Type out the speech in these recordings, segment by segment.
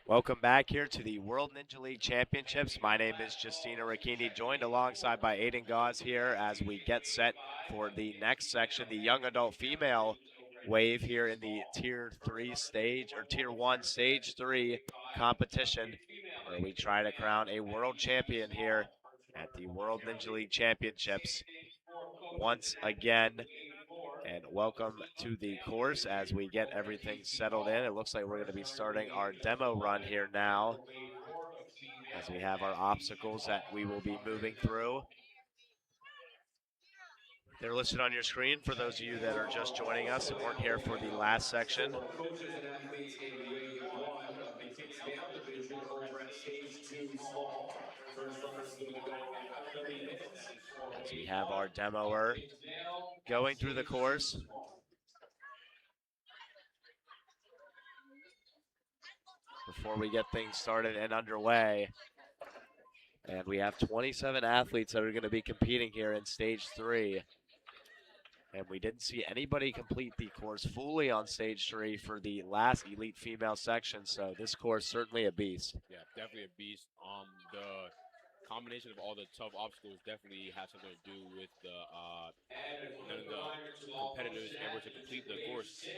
Welcome back here to the World Ninja League Championships. My name is Justina Ricchini, joined alongside by Aiden Gauze here as we get set for the next section, the young adult female wave here in the Tier 3 stage, or Tier 1 Stage 3 competition, where we try to crown a world champion here at the World Ninja League Championships once again. And welcome to the course as we get everything settled in. It looks like we're going to be starting our demo run here now as we have our obstacles that we will be moving through. They're listed on your screen for those of you that are just joining us and weren't here for the last section. For coaches and athletes in Wave 1 of the female division over at Stage 2 Small. First runners will be going at about 30 minutes for As we Wave have 1 our of demoer Mixed Male going through the Stage 2 course. Small. Before we get things started and underway. And we have 27 athletes that are going to be competing here in Stage 3. And we didn't see anybody complete the course fully on Stage 3 for the last Elite Female section, so this course certainly a beast. Yeah, definitely a beast. The combination of all the tough obstacles definitely has something to do with And a none quick of the reminder to all competitors coaches and able to athletes, complete the Wave course. 6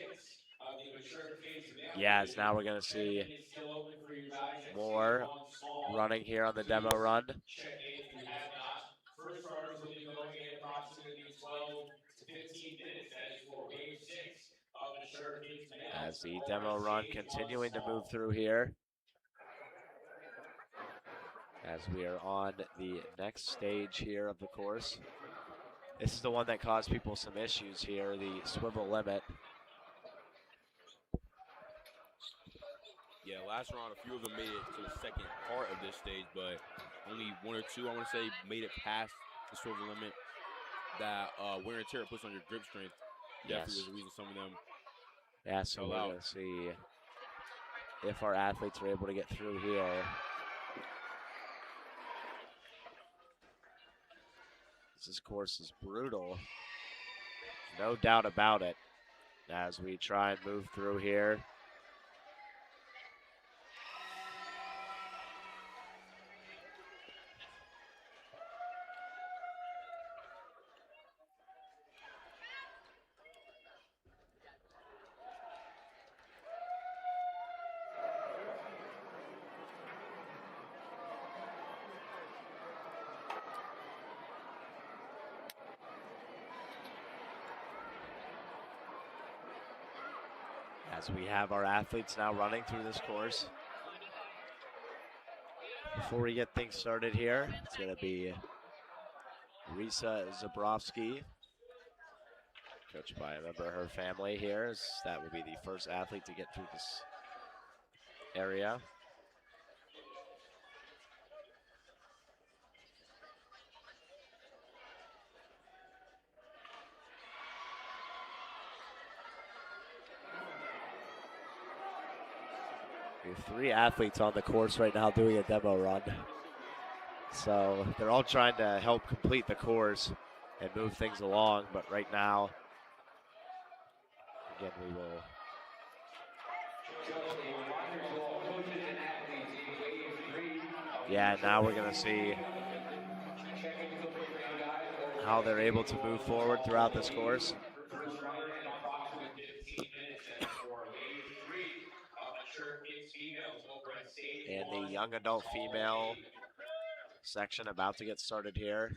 of the mature phase male Yes, division. now we're going to see Check-in is still open for you guys at Stage more 1 Small. running here on the demo Please run. check in if you have not. First runners will be going in approximately 12 to 15 minutes. That is for Wave 6 of the mature phase male. As the demo run continuing to move through here. As we are on the next stage here of the course. This is the one that caused people some issues here, the swivel limit. Yeah, last round, a few of them made it to the second part of this stage, but only one or two, I want to say, made it past the swivel limit. That wear and tear puts on your grip strength definitely was the reason some of them. Yeah, so we're going to see if our athletes are able to get through here. This course is brutal, no doubt about it, as we try and move through here. As we have our athletes now running through this course. Before we get things started here, it's going to be Risa Zabrowski, coached by a member of her family here. That will be the first athlete to get through this area. We have 3 athletes on the course right now doing a demo run. So they're all trying to help complete the course and move things along, but right now, again, we will. Yeah, now we're going to see how they're able to move forward throughout this course. And the young adult female section about to get started here.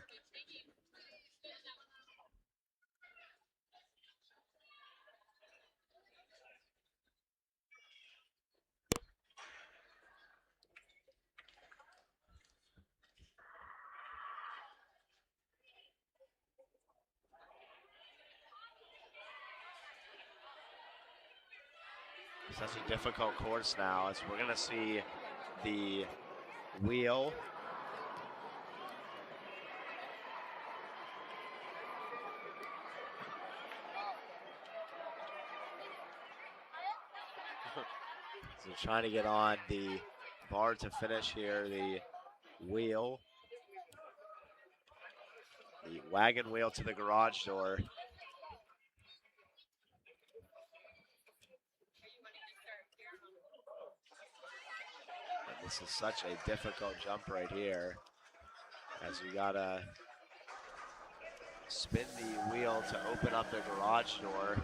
Such a difficult course now, as we're going to see the wheel. So trying to get on the bar to finish here, the wheel. The wagon wheel to the garage door. This is such a difficult jump right here, as you gotta spin the wheel to open up the garage door.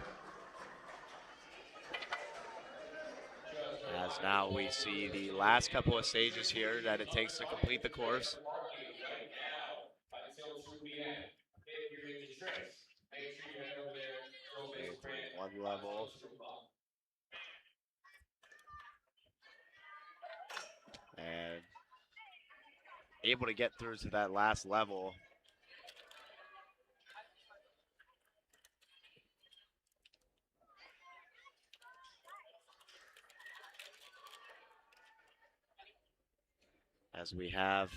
As now we see the last couple of stages here that it takes to complete the course. Right now, until 2 p.m. If you're into tricks, make sure you head over there. Go Going Facebook through brand one level. And able to get through to that last level. As we have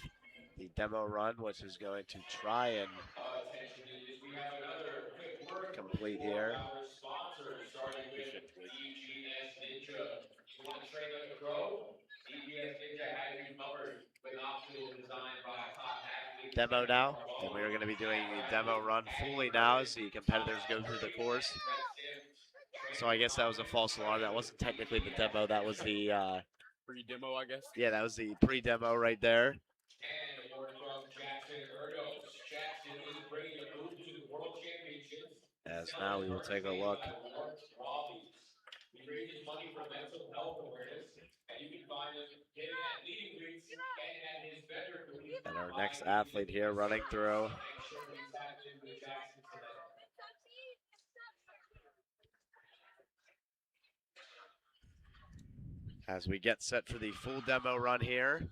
the demo run, which is going to try and Attention, ladies, we have another quick word complete for here. our sponsors, starting with DGS Ninja. You want to train like a pro? DGS Ninja has you covered with obstacles designed by top athletes. Demo now, and we are going to be doing the demo run fully now as the competitors go through the course. So I guess that was a false alarm. That wasn't technically the demo. That was the Pre-demo, I guess. yeah, that was the pre-demo right there. And a word from Jackson Erdos. Jackson is bringing a move to the World Championships. As now we will take a look He raises money for mental health awareness, and you can find him getting at meeting greets and at his vendor booth. and our next athlete here running through. Make sure you tap in with Jackson today. As we get set for the full demo run here.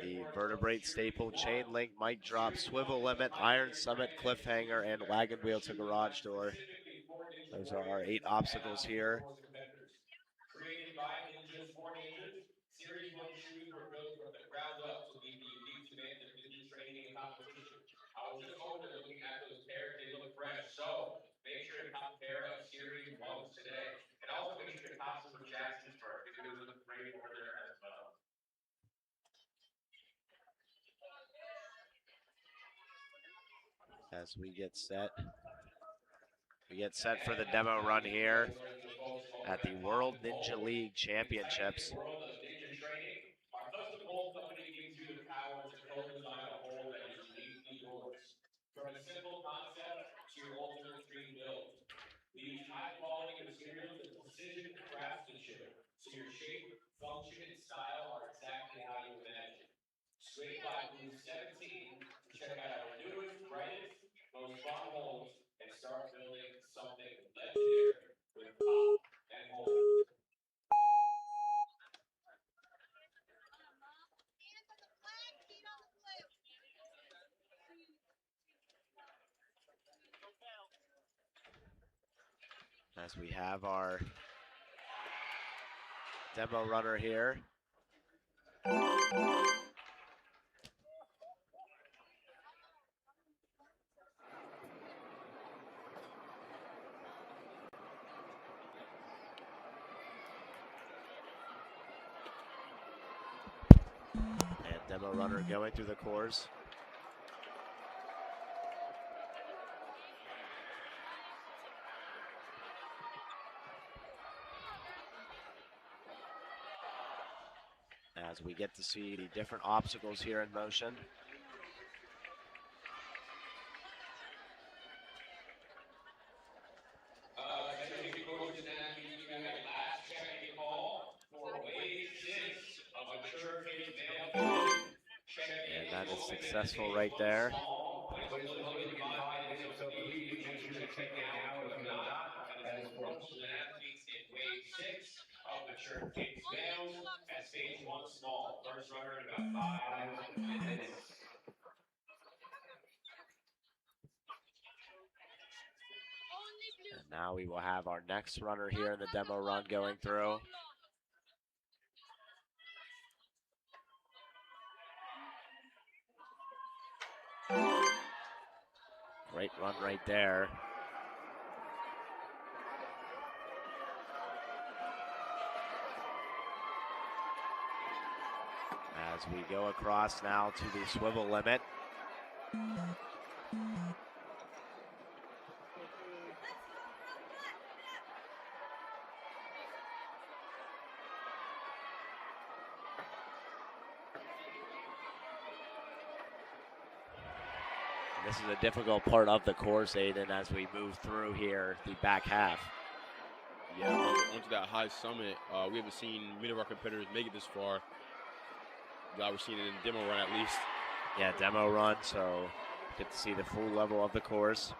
The vertebrate staple, chain link, mic drop, swivel limit, iron summit, cliffhanger, and wagon wheel to garage door. Those are our 8 obstacles here. Created by Ninjas for Ninjas, Series 1 shoes were built from the ground up to meet the unique demands of ninja training and competition. I was just over there looking at those pairs, they look fresh, so make sure to cop a pair of Series 1s today. And also make sure to cop some of Jackson's first, because it was a great order as well. As we get set for the demo run here at the World Ninja League Championships. World of Ninja Training, our custom mold company gives you the power to co-design a mold that is uniquely yours. From a simple concept to your ultimate dream build. We use high quality materials and precision craftsmanship, so your shape, function, and style are exactly how you imagine. Swing by booth 17 to check out our newest, brightest, most fun molds and start building something legendary with pop and mold. As we have our demo runner here. And demo runner going through the course. As we get to see the different obstacles here in motion. Attention coaches and athletes, we have a last check-in call for wave 6 of mature kids male field. And that is successful right there. We're still looking to get 5 minutes, so please make sure to check it out if you're not. That is for coaches and athletes in wave 6 of mature kids males at stage 1 small. First runner in about 5 minutes. And now we will have our next runner here in the demo run going through. Great run right there. As we go across now to the swivel limit. This is a difficult part of the course, Aiden, as we move through here, the back half. Yeah, onto that high summit. We haven't seen many of our competitors make it this far. Glad we're seeing it in demo run at least. Yeah, demo run, so get to see the full level of the course.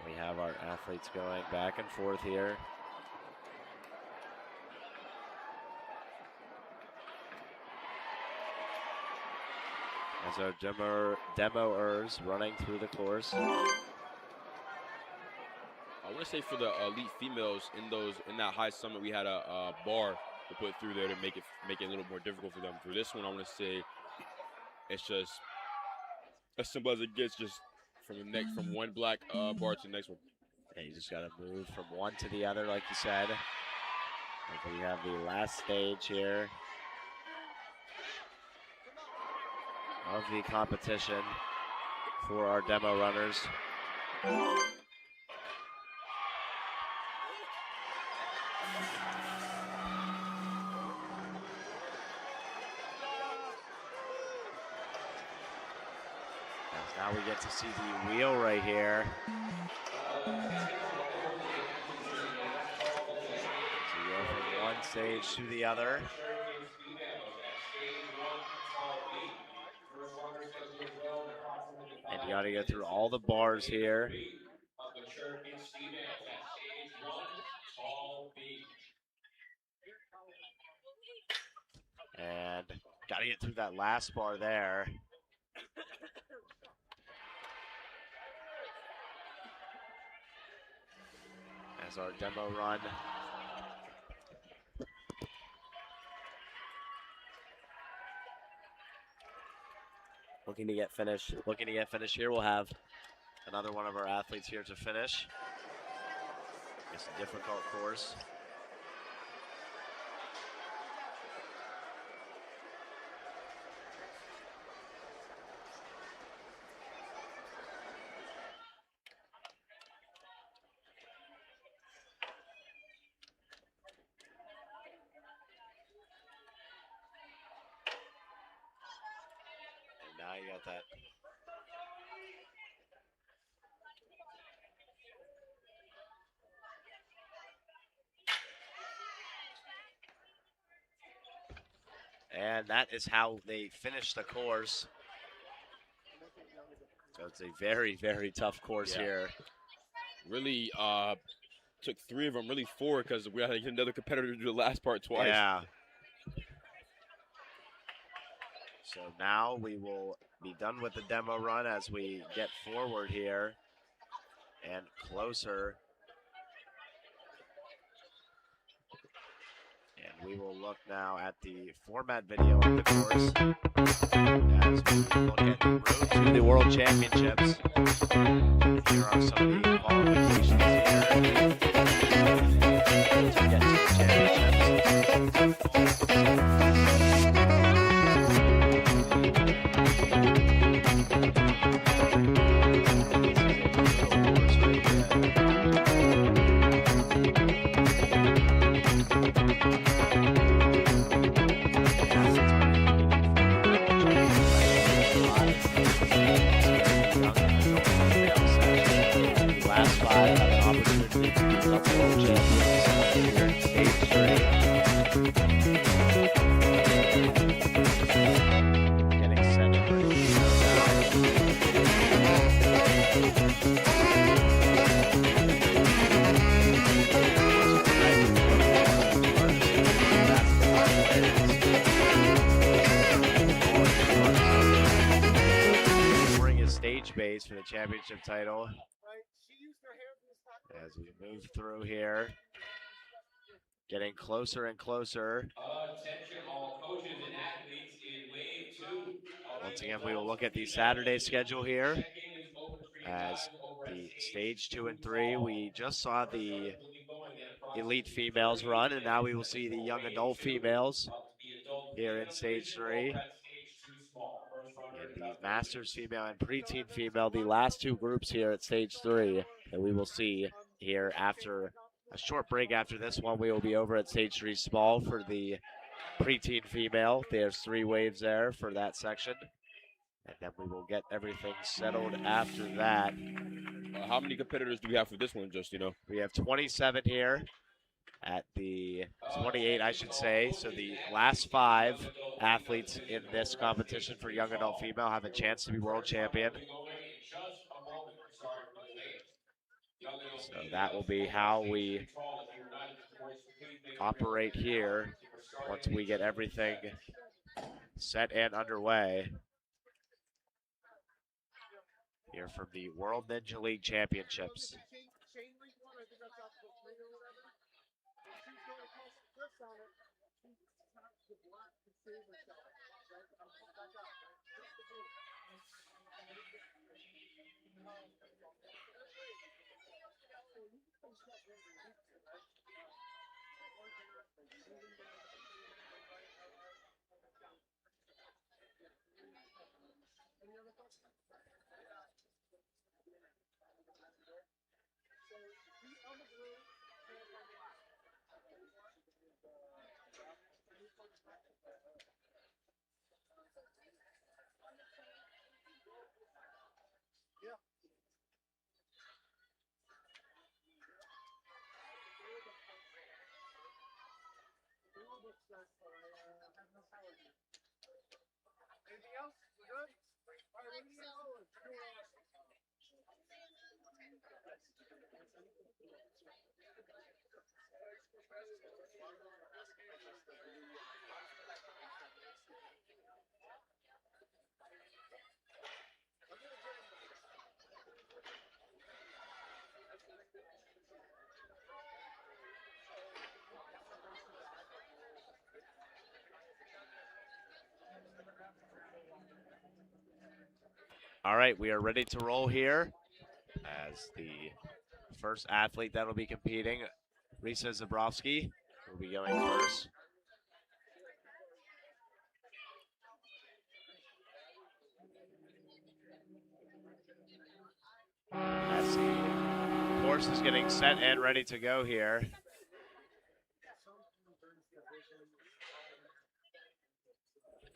We have our athletes going back and forth here. As our demoers running through the course. I want to say for the elite females in that high summit, we had a bar to put through there to make it a little more difficult for them. For this one, I want to say it's just as simple as it gets, just from one black bar to the next one. Yeah, you just got to move from one to the other, like you said. And we have the last stage here of the competition for our demo runners. Now we get to see the wheel right here. So you go from one stage to the other. And you got to go through all the bars here. And got to get through that last bar there. As our demo run. Looking to get finished here. We'll have another one of our athletes here to finish. It's a difficult course. And now you got that. And that is how they finish the course. So it's a very, very tough course here. Really took 3 of them, really 4, because we had to get another competitor to do the last part twice. Yeah. So now we will be done with the demo run as we get forward here and closer. And we will look now at the format video of the course as we look at the road to the World Championships. And here are some of the qualifications here to get to the championships. Last 5 have an opportunity to become world champions here in stage 3. Getting set for bring his stage base for the championship title. As we move through here, getting closer and closer. Attention all coaches and athletes in wave 2. Once again, we will look at the Saturday schedule here. As the stage 2 and 3, we just saw the elite females run, and now we will see the young adult females here in stage 3. And the masters female and preteen female, the last 2 groups here at stage 3 that we will see here after a short break. After this one, we will be over at stage 3 small for the preteen female. There's 3 waves there for that section. And then we will get everything settled after that. How many competitors do we have for this one, just, We have 27 here at the 28, I should say. So the last 5 athletes in this competition for young adult female have a chance to be world champion. So that will be how we operate here once we get everything set and underway here from the World Ninja League Championships. All right, we are ready to roll here as the first athlete that will be competing, Risa Zabrowski, will be going first. As the course is getting set and ready to go here.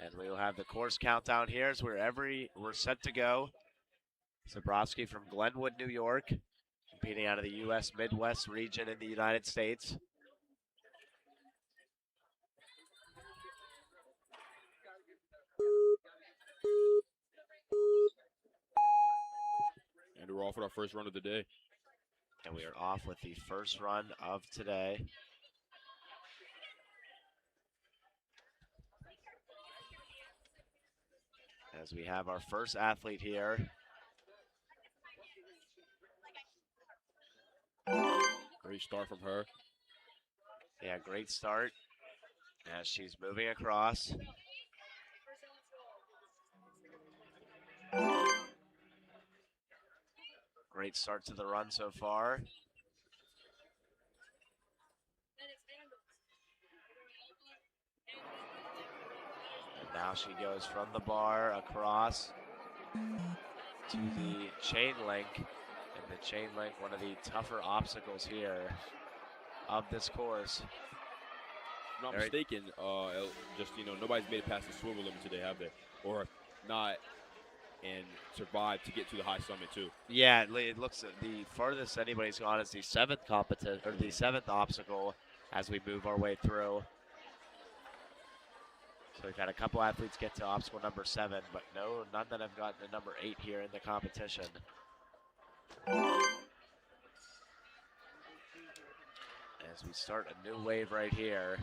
And we will have the course countdown here as we're set to go. Zabrowski from Glenwood, New York, competing out of the U.S. Midwest region in the United States. And we're off with our first run of the day. And we are off with the first run of today. As we have our first athlete here. Great start from her. Yeah, great start as she's moving across. Great start to the run so far. And now she goes from the bar across to the chain link. And the chain link, one of the tougher obstacles here of this course. If I'm not mistaken, just, nobody's made it past the swivel limit today, have they? Or not and survived to get to the high summit too. Yeah, it looks the farthest anybody's gone is the 7th competition or the 7th obstacle as we move our way through. So we've had a couple athletes get to obstacle number 7, but none that have gotten to number 8 here in the competition. As we start a new wave right here.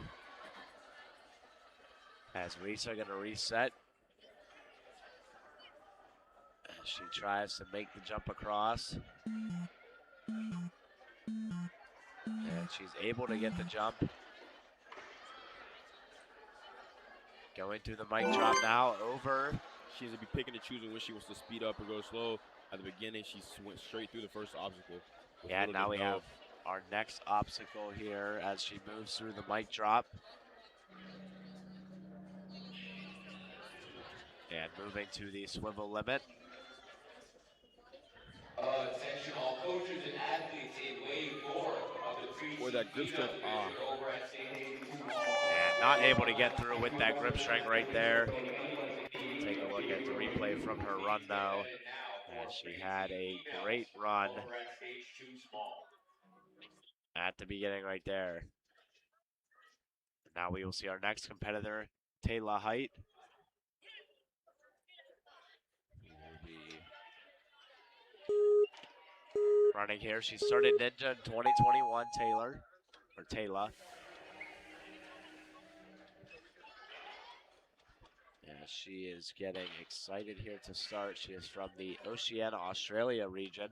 As Risa going to reset. As she tries to make the jump across. And she's able to get the jump. Going through the mic drop now, over. She has to be picking and choosing when she wants to speed up or go slow. At the beginning, she went straight through the first obstacle. Yeah, now we have our next obstacle here as she moves through the mic drop. And moving to the swivel limit. Attention all coaches and athletes in wave 4 of the Boy, that grip strength, over at State 82. And not able to get through with that grip strength right there. Take a look at the replay from her run, though. As she had a great run at the beginning right there. Now we will see our next competitor, Taylor Height. Will be running here. She started Ninja in 2021, Taylor. Yeah, she is getting excited here to start. She is from the Oceania, Australia region.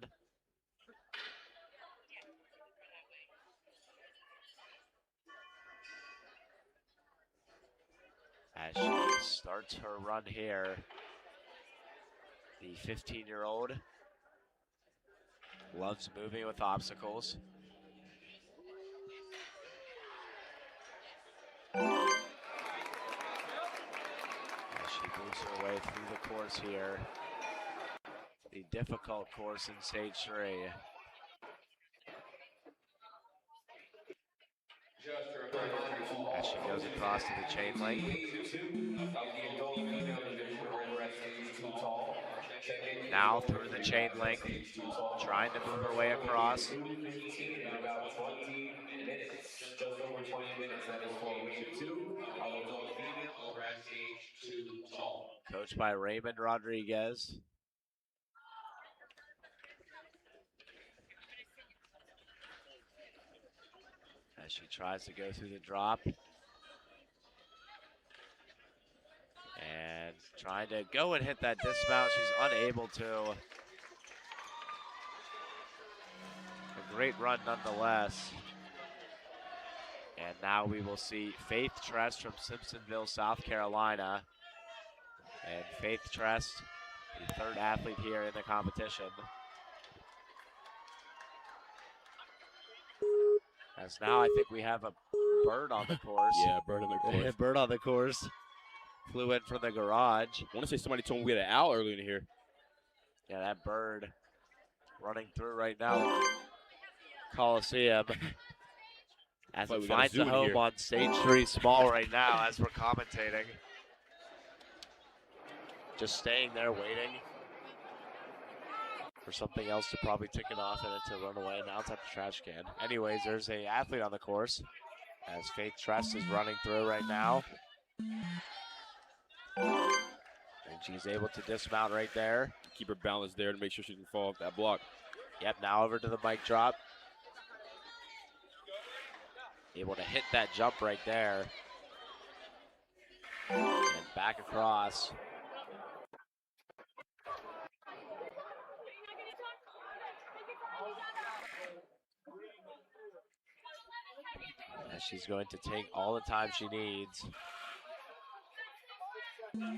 As she starts her run here, the 15-year-old loves moving with obstacles. As she moves her way through the course here, the difficult course in stage 3. As she goes across to the chain link. Now through the chain link, trying to move her way across. Just over 20 minutes. That is for region 2 of adult female over at stage 2 tall. Coached by Raymond Rodriguez. As she tries to go through the drop. And trying to go and hit that dismount. She's unable to. A great run nonetheless. And now we will see Faith Trest from Simpsonville, South Carolina. And Faith Trest, the third athlete here in the competition. As now I think we have a bird on the course. Yeah, bird on the course. Bird on the course. Flew in from the garage. I want to say somebody told me we had an owl earlier in here. Yeah, that bird running through right now. Coliseum. As it finds a home on stage 3 small right now as we're commentating. Just staying there waiting for something else to probably tick it off and it to run away. Now it's at the trash can. Anyways, there's a athlete on the course as Faith Trest is running through right now. And she's able to dismount right there. Keep her balance there to make sure she can fall off that block. Yep, now over to the mic drop. Able to hit that jump right there. And back across. And she's going to take all the time she needs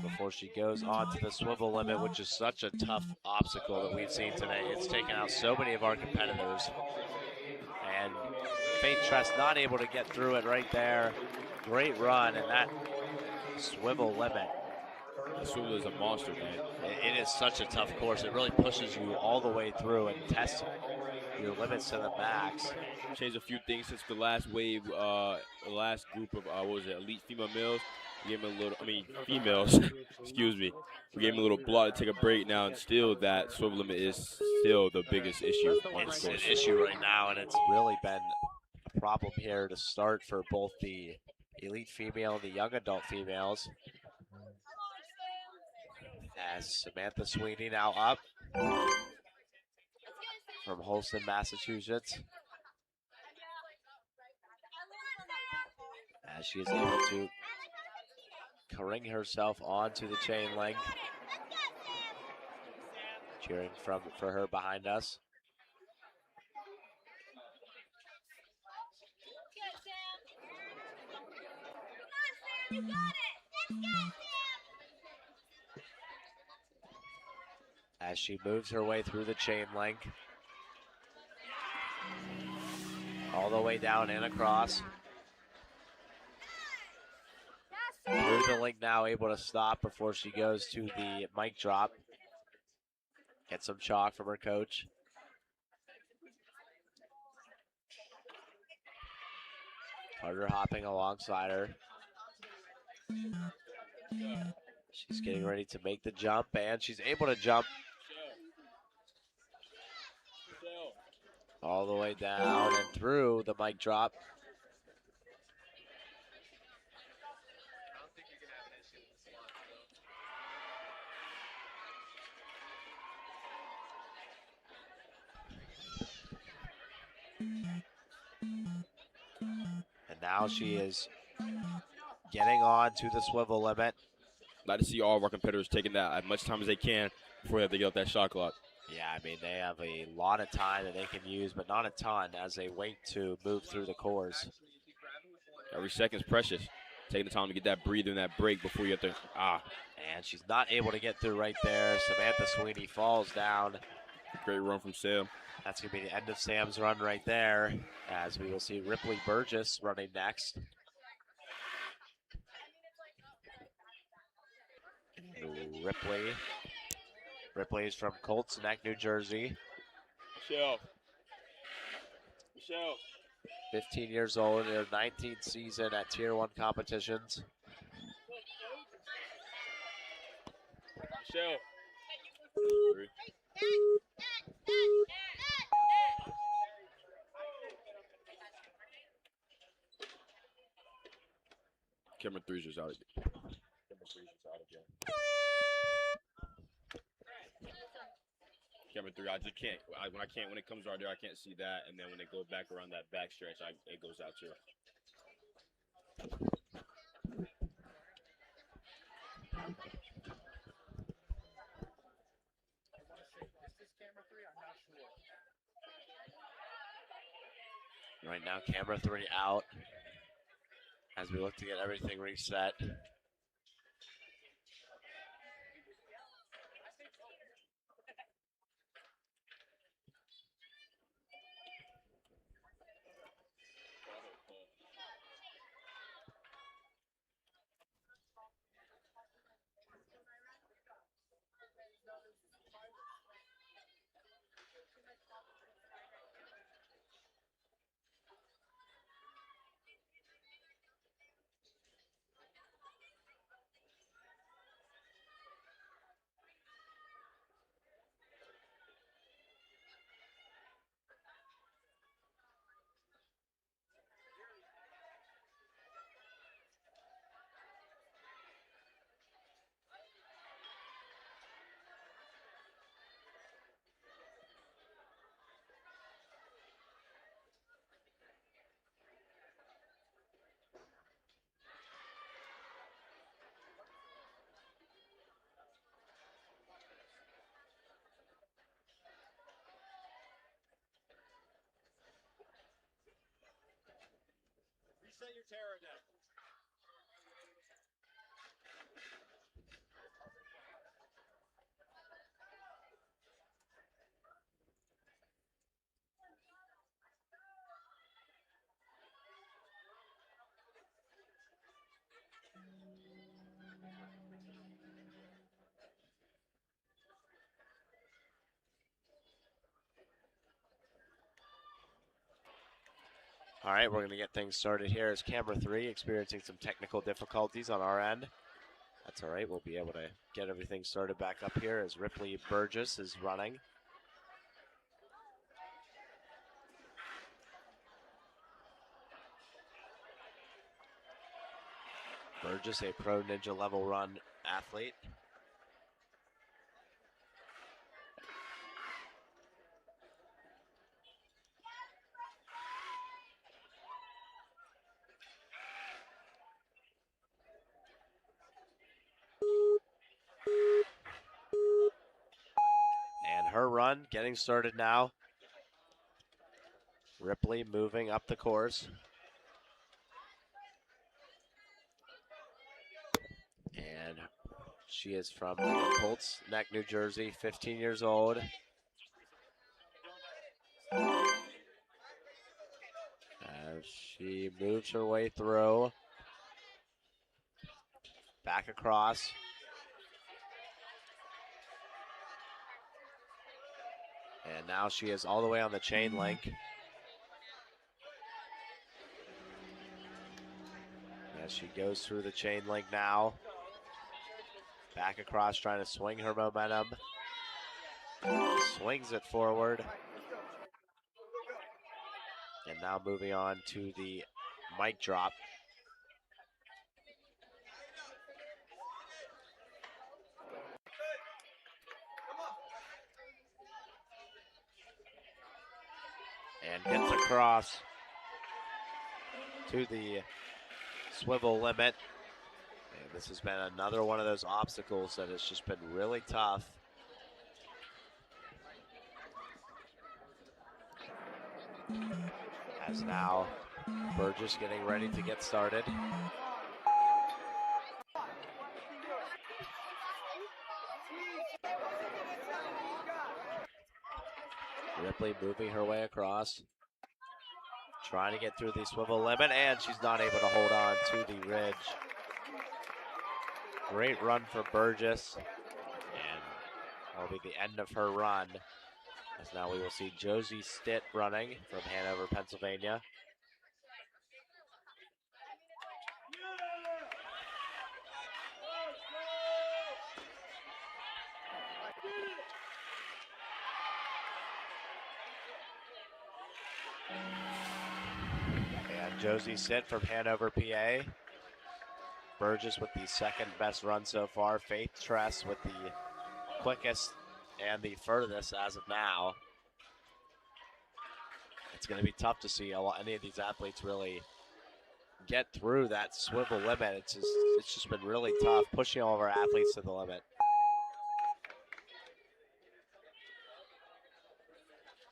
before she goes on to the swivel limit, which is such a tough obstacle that we've seen today. It's taken out so many of our competitors. And Faith Trest not able to get through it right there. Great run, and that swivel limit. The swivel is a monster, man. It is such a tough course. It really pushes you all the way through and tests your limits to the max. Changed a few things since the last wave, the last group of, what was it, elite female males. We gave them a little, females, excuse me. We gave them a little block to take a break now, and still that swivel limit is still the biggest issue on this course. It's an issue right now, and it's really been a problem here to start for both the elite female and the young adult females. As Samantha Sweeney now up from Holston, Massachusetts. As she is able to ring herself onto the chain link. Cheering for her behind us. You got it. Let's go, Sam. As she moves her way through the chain link. All the way down and across. Through the link now, able to stop before she goes to the mic drop. Get some chalk from her coach. Carter hopping alongside her. She's getting ready to make the jump, and she's able to jump all the way down and through the mic drop. And now she is getting on to the swivel limit. Like to see all of our competitors taking that as much time as they can before they have to get off that shot clock. Yeah, I mean, they have a lot of time that they can use, but not a ton as they wait to move through the cores. Every second's precious. Taking the time to get that breather and that break before you have to, And she's not able to get through right there. Samantha Sweeney falls down. Great run from Sam. That's going to be the end of Sam's run right there, as we will see Ripley Burgess running next. Ripley is from Colts Neck, New Jersey. Michelle. 15 years old in her 19th season at Tier 1 competitions. Michelle. Camera 3's just out again. Camera 3, I just can't. When it comes right there, I can't see that. And then when they go back around that back stretch, it goes out too. Right now, camera 3 out as we look to get everything reset. Reset your terror deck. All right, we're going to get things started here as camera 3 experiencing some technical difficulties on our end. That's all right, we'll be able to get everything started back up here as Ripley Burgess is running. Burgess, a pro ninja level run athlete. And her run getting started now. Ripley moving up the course. And she is from Colts Neck, New Jersey, 15 years old. As she moves her way through. Back across. And now she is all the way on the chain link. As she goes through the chain link now. Back across, trying to swing her momentum. Swings it forward. And now moving on to the mic drop. And gets across to the swivel limit. And this has been another one of those obstacles that has just been really tough. As now Burgess getting ready to get started. Ripley moving her way across. Trying to get through the swivel limit, and she's not able to hold on to the ridge. Great run for Burgess, and that'll be the end of her run. As now we will see Josie Stitt running from Hanover, Pennsylvania. And Josie Stitt from Hanover, PA. Burgess with the second best run so far. Faith Tress with the quickest and the furthest as of now. It's going to be tough to see any of these athletes really get through that swivel limit. It's just been really tough pushing all of our athletes to the limit.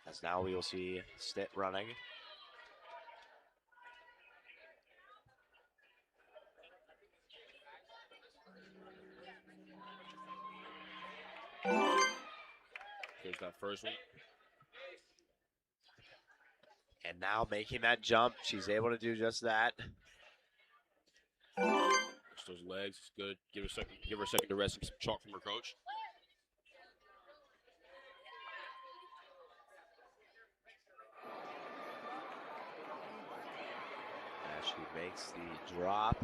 As now we will see Stitt running. Here's that first one. And now making that jump, she's able to do just that. Push those legs, it's good. Give her a second to rest and some chalk from her coach. As she makes the drop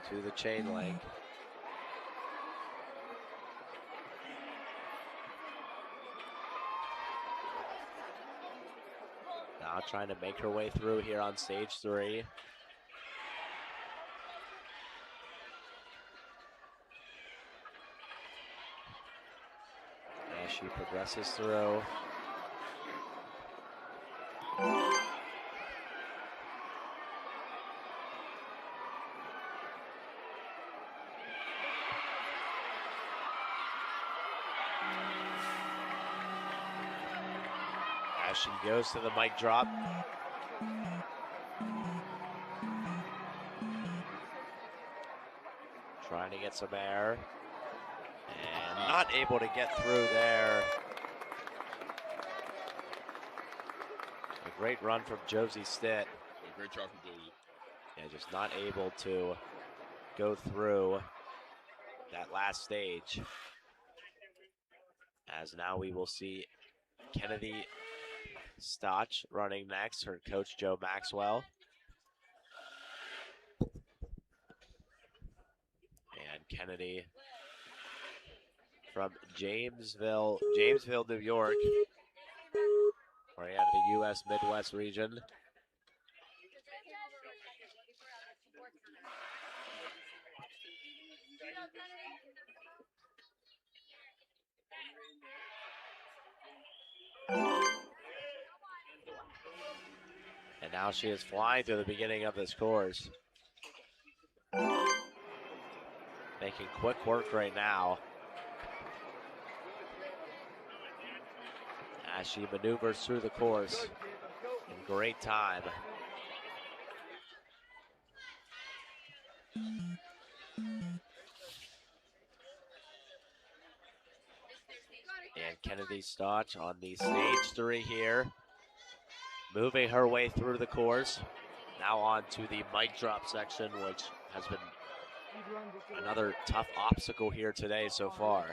to the chain link. Now trying to make her way through here on stage 3. As she progresses through. As she goes to the mic drop. Trying to get some air. And not able to get through there. A great run from Josie Stitt. Great job from Josie. And just not able to go through that last stage. As now we will see Kennedy Stotch running next, her coach Joe Maxwell. And Kennedy from Jamesville, New York, right out of the U.S. Midwest region. And now she is flying through the beginning of this course. Making quick work right now. As she maneuvers through the course in great time. And Kennedy Stotch on the stage 3 here. Moving her way through the course. Now on to the mic drop section, which has been another tough obstacle here today so far.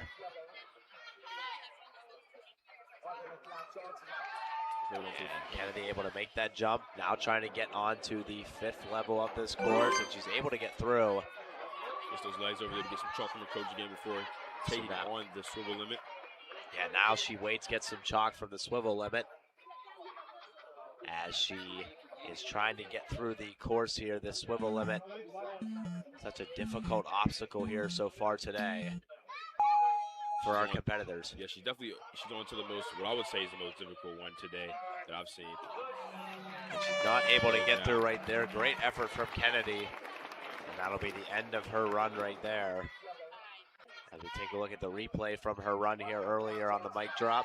Hold on to And it. Kennedy able to make that jump. Now trying to get onto the 5th level of this course, and she's able to get through. Gets those legs over there to get some chalk from her coach again before taking now- on the swivel limit. Yeah, now she waits, gets some chalk from the swivel limit as she is trying to get through the course here, this swivel limit. Such a difficult obstacle here so far today for our competitors. Yeah, she's on to the most, what I would say is the most difficult one today that I've seen. And she's not able to get through right there. Great effort from Kennedy. And that'll be the end of her run right there. As we take a look at the replay from her run here earlier on the mic drop.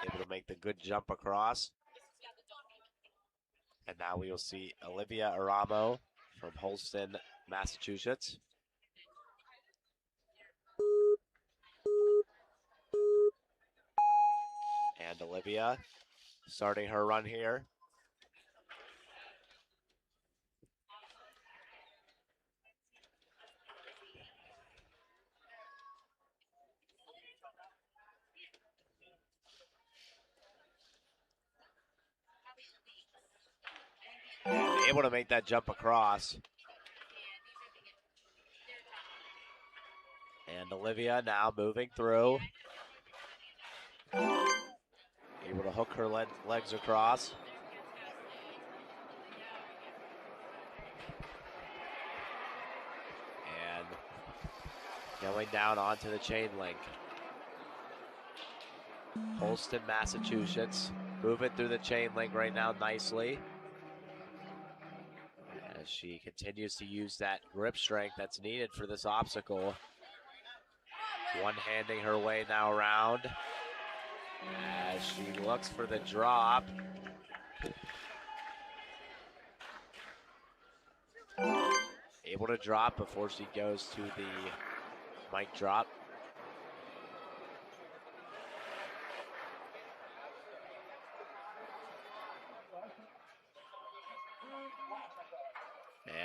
Able to make the good jump across. And now we will see Olivia Aramo from Holston, Massachusetts. And Olivia starting her run here. And able to make that jump across. And Olivia now moving through. Able to hook her legs across. And going down onto the chain link. Holston, Massachusetts, moving through the chain link right now nicely. As she continues to use that grip strength that's needed for this obstacle. One-handing her way now around. As she looks for the drop. Able to drop before she goes to the mic drop.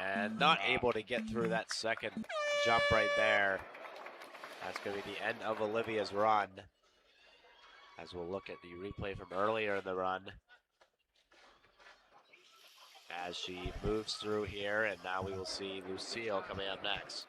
And not able to get through that second jump right there. That's going to be the end of Olivia's run. As we'll look at the replay from earlier in the run. As she moves through here, and now we will see Lucille coming up next.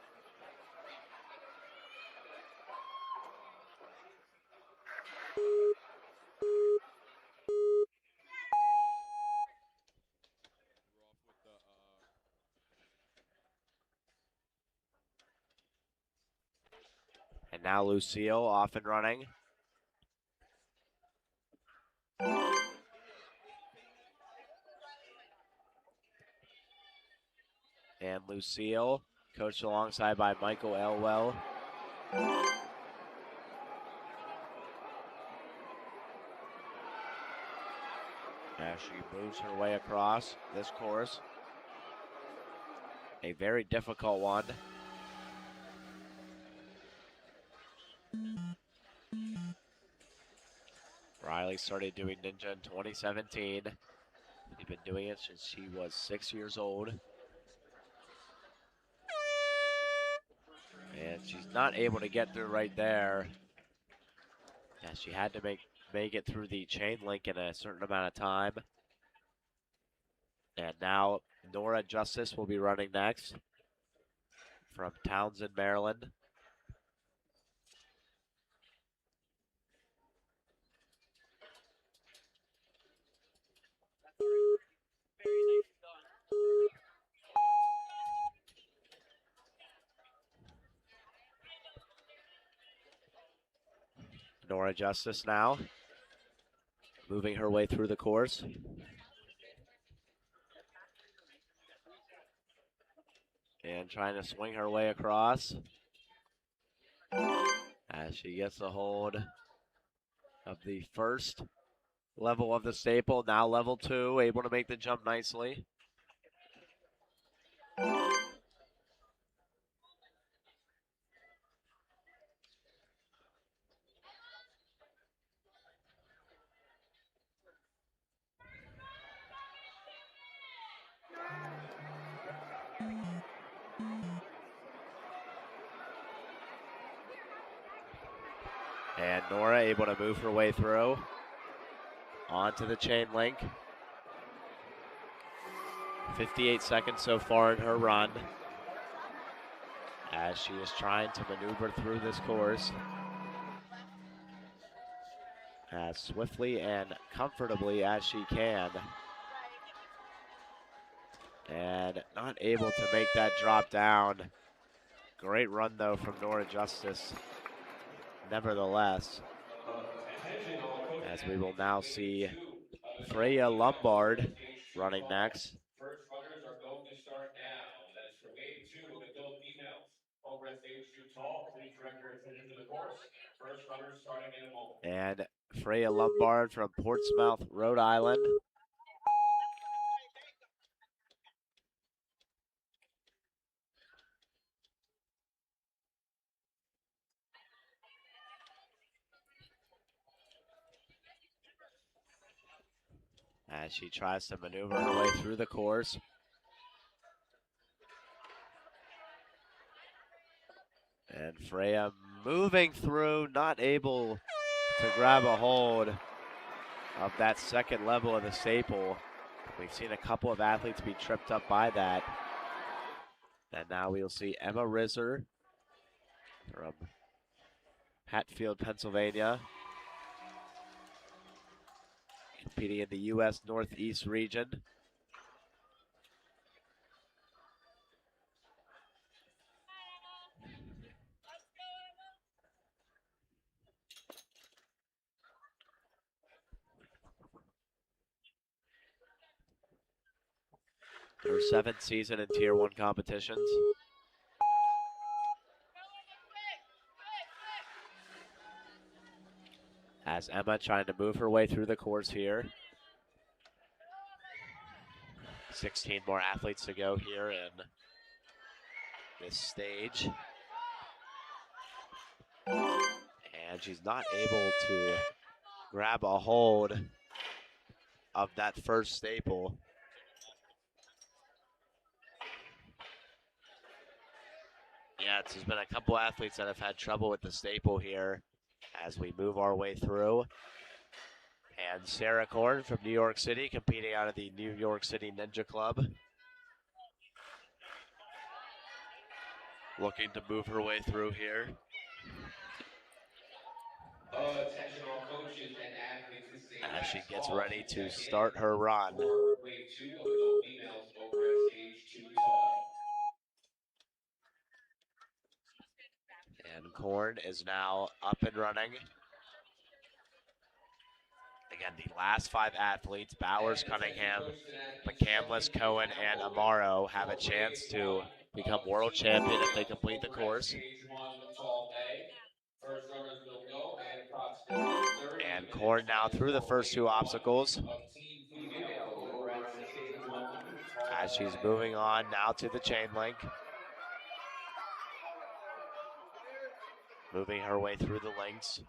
And now Lucille off and running. And Lucille, coached alongside by Michael Elwell. As she moves her way across this course. A very difficult one. Riley started doing Ninja in 2017. He's been doing it since she was 6 years old. And she's not able to get through right there. Yeah, she had to make it through the chain link in a certain amount of time. And now Nora Justice will be running next from Townsend, Maryland. Nora Justice now, moving her way through the course. And trying to swing her way across. As she gets a hold of the first level of the staple, now level 2, able to make the jump nicely. And Nora able to move her way through. onto the chain link. 58 seconds so far in her run, as she is trying to maneuver through this course as swiftly and comfortably as she can. And not able to make that drop down. Great run though from Nora Justice, nevertheless, as we will now see Freya Lombard running next. First runners are going to start now. That is for wave 2 of adult females. Over at stage 2 tall, please direct your attention to the course. First runners starting in a moment. And Freya Lombard from Portsmouth, Rhode Island. As she tries to maneuver her way through the course. And Freya moving through, not able to grab a hold of that second level of the staple. We've seen a couple of athletes be tripped up by that. And now we'll see Emma Risser from Hatfield, Pennsylvania, competing in the U.S. Northeast region. Her 7th season in Tier 1 competitions. As Emma trying to move her way through the course here. 16 more athletes to go here in this stage. And she's not able to grab a hold of that first staple. Yeah, there's been a couple athletes that have had trouble with the staple here as we move our way through. And Sarah Korn from New York City, competing out of the New York City Ninja Club. Looking to move her way through here. Attention all coaches and athletes. This is a as she last gets call. ready to start her run. For wave 2 of adult females over at stage 2 tall. And Korn is now up and running. Again, the last 5 athletes, Bowers, Cunningham, McCandless, Cohen, and Amaro, have a chance to become world champion if they complete the course. Stage 1 tall A. First runners will go at approximately 30 And Korn now through the first 2 obstacles. As she's moving on now to the chain link. Moving her way through the links.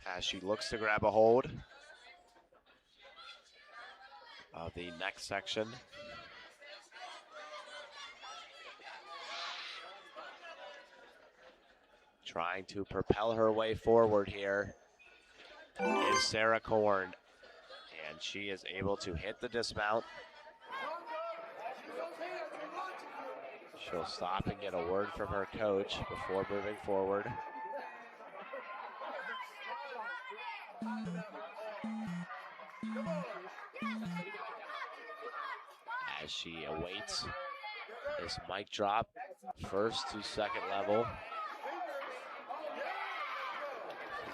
As she looks to grab a hold of the next section. Trying to propel her way forward here is Sarah Korn. And she is able to hit the dismount. She'll stop and get a word from her coach before moving forward. As she awaits this mic drop, first to second level.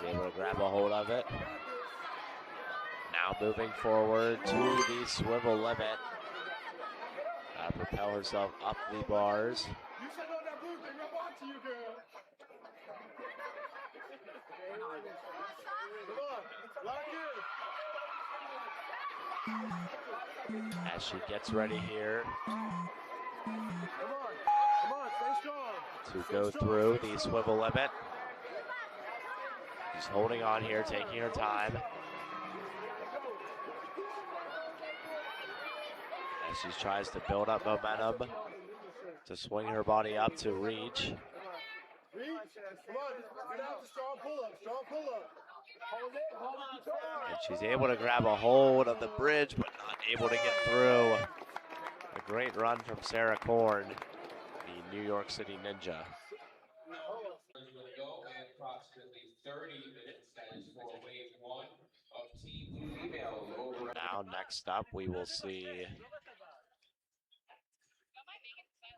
She's able to grab a hold of it. Now moving forward to the swivel limit. Propel herself up the bars. As she gets ready here to go through the swivel limit. She's holding on here, taking her time. As she tries to build up momentum to swing her body up to reach. And she's able to grab a hold of the bridge, but not able to get through. A great run from Sarah Korn, the New York City Ninja. Is going to go in approximately 30 minutes. That is for wave one of team females over. Now, next up, we will see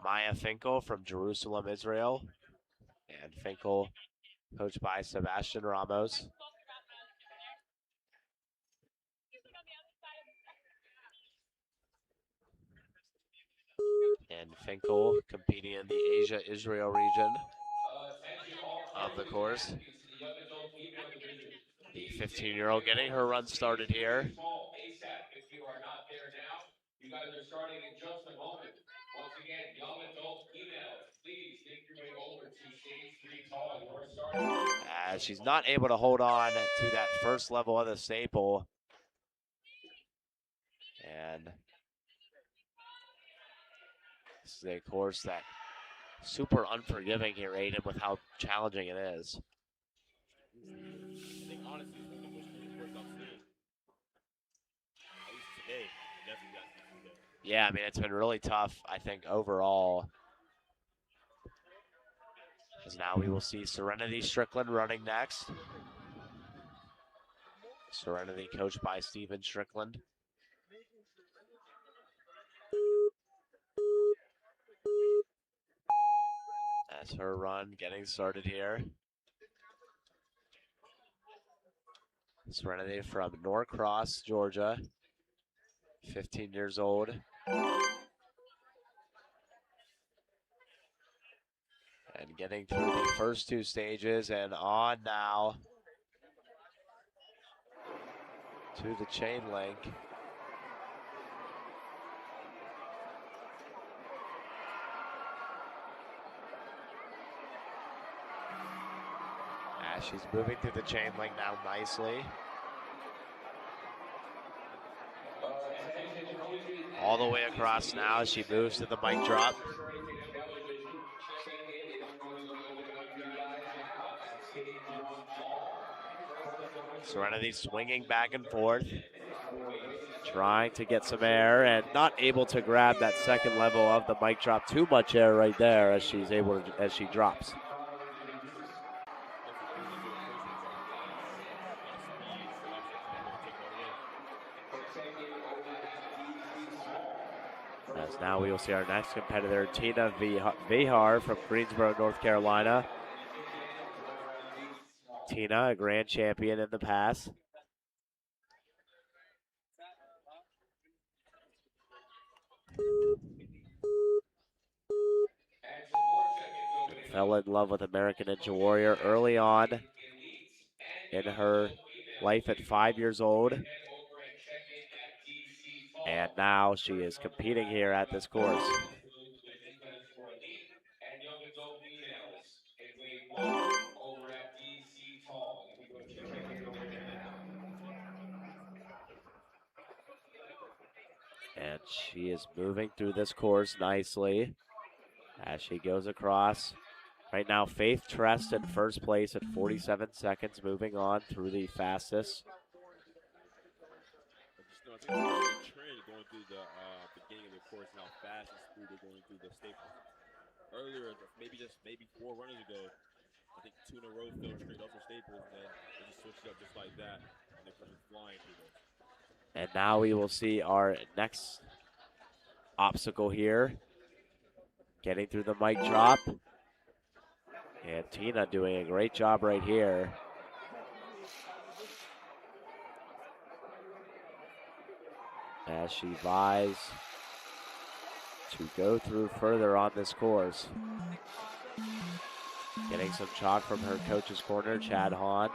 Maya Finkel from Jerusalem, Israel. And Finkel, coached by Sebastian Ramos. And Finkel competing in the Asia-Israel region of the course. The 15-year-old getting her run started here. If you are not there now, you guys are starting in just a moment. Once again, young adult females, please make your way over to stage 3 tall. You are starting. As she's not able to hold on to that first level of the staple. And this is a course that super unforgiving here, Aiden, with how challenging it is. I think honestly, it's one of the most difficult courses I've seen. At least today, definitely got to see today. Yeah, I mean, it's been really tough, I think, overall. As now we will see Serenity Strickland running next. Serenity coached by Steven Strickland. That's her run getting started here. Serenity from Norcross, Georgia, 15 years old. And getting through the first two stages and on now to the chain link. As she's moving through the chain link now nicely. All the way across now as she moves to the mic drop. Serenity swinging back and forth, trying to get some air and not able to grab that second level of the mic drop. Too much air right there as she's able to, as she drops. As now we will see our next competitor, Tina Vihar from Greensboro, North Carolina. Tina, a grand champion in the past. Fell in love with American Ninja Warrior early on in her life at 5 years old. And now she is competing here at this course. And she is moving through this course nicely as she goes across. Right now, Faith Trest in first place at 47 seconds, moving on through the fastest. I think there's a trend going through the beginning of the course and how fast and smooth they're going through the staples. Earlier, maybe 4 runners ago, I think 2 in a row fell straight off the staples, and then they just switched up just like that, and they're coming flying through this. And now we will see our next obstacle here. Getting through the mic drop. And Tina doing a great job right here. As she vies to go through further on this course. Getting some chalk from her coach's corner, Chad Hahn.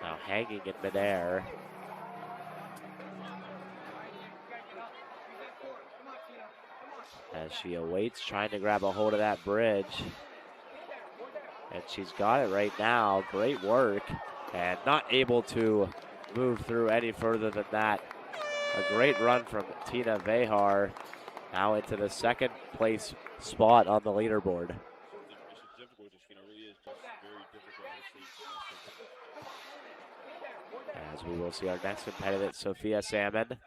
Now hanging in midair. As she awaits, trying to grab a hold of that bridge. And she's got it right now. Great work. And not able to move through any further than that. A great run from Tina Vehar now into the second place spot on the leaderboard. It's just difficult. It really is just very difficult at this stage. As we will see our next competitor, Sophia Salmon.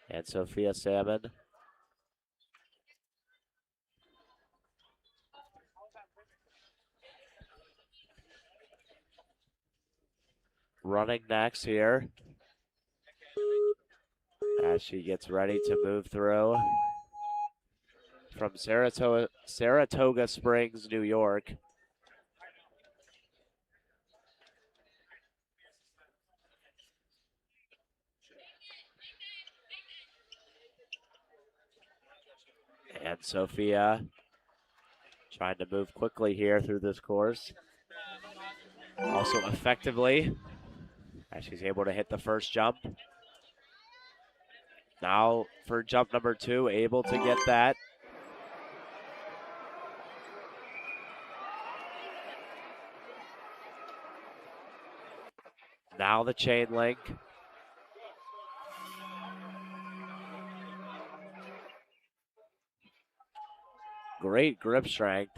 And Sophia Salmon running next here as she gets ready to move through from Saratoga Springs, New York. And Sophia trying to move quickly here through this course. Also effectively, as she's able to hit the first jump. Now for jump number 2, able to get that. Now the chain link. Great grip strength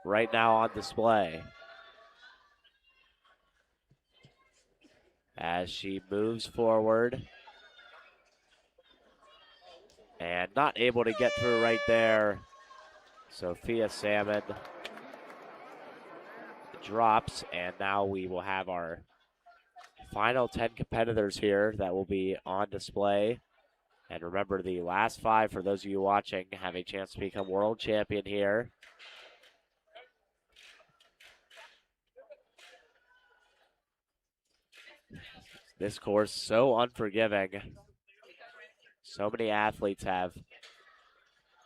right now on display. As she moves forward. And not able to get through right there. Sophia Salmon drops, and now we will have our final 10 competitors here that will be on display. And remember, the last 5, for those of you watching, have a chance to become world champion here. This course so unforgiving. So many athletes have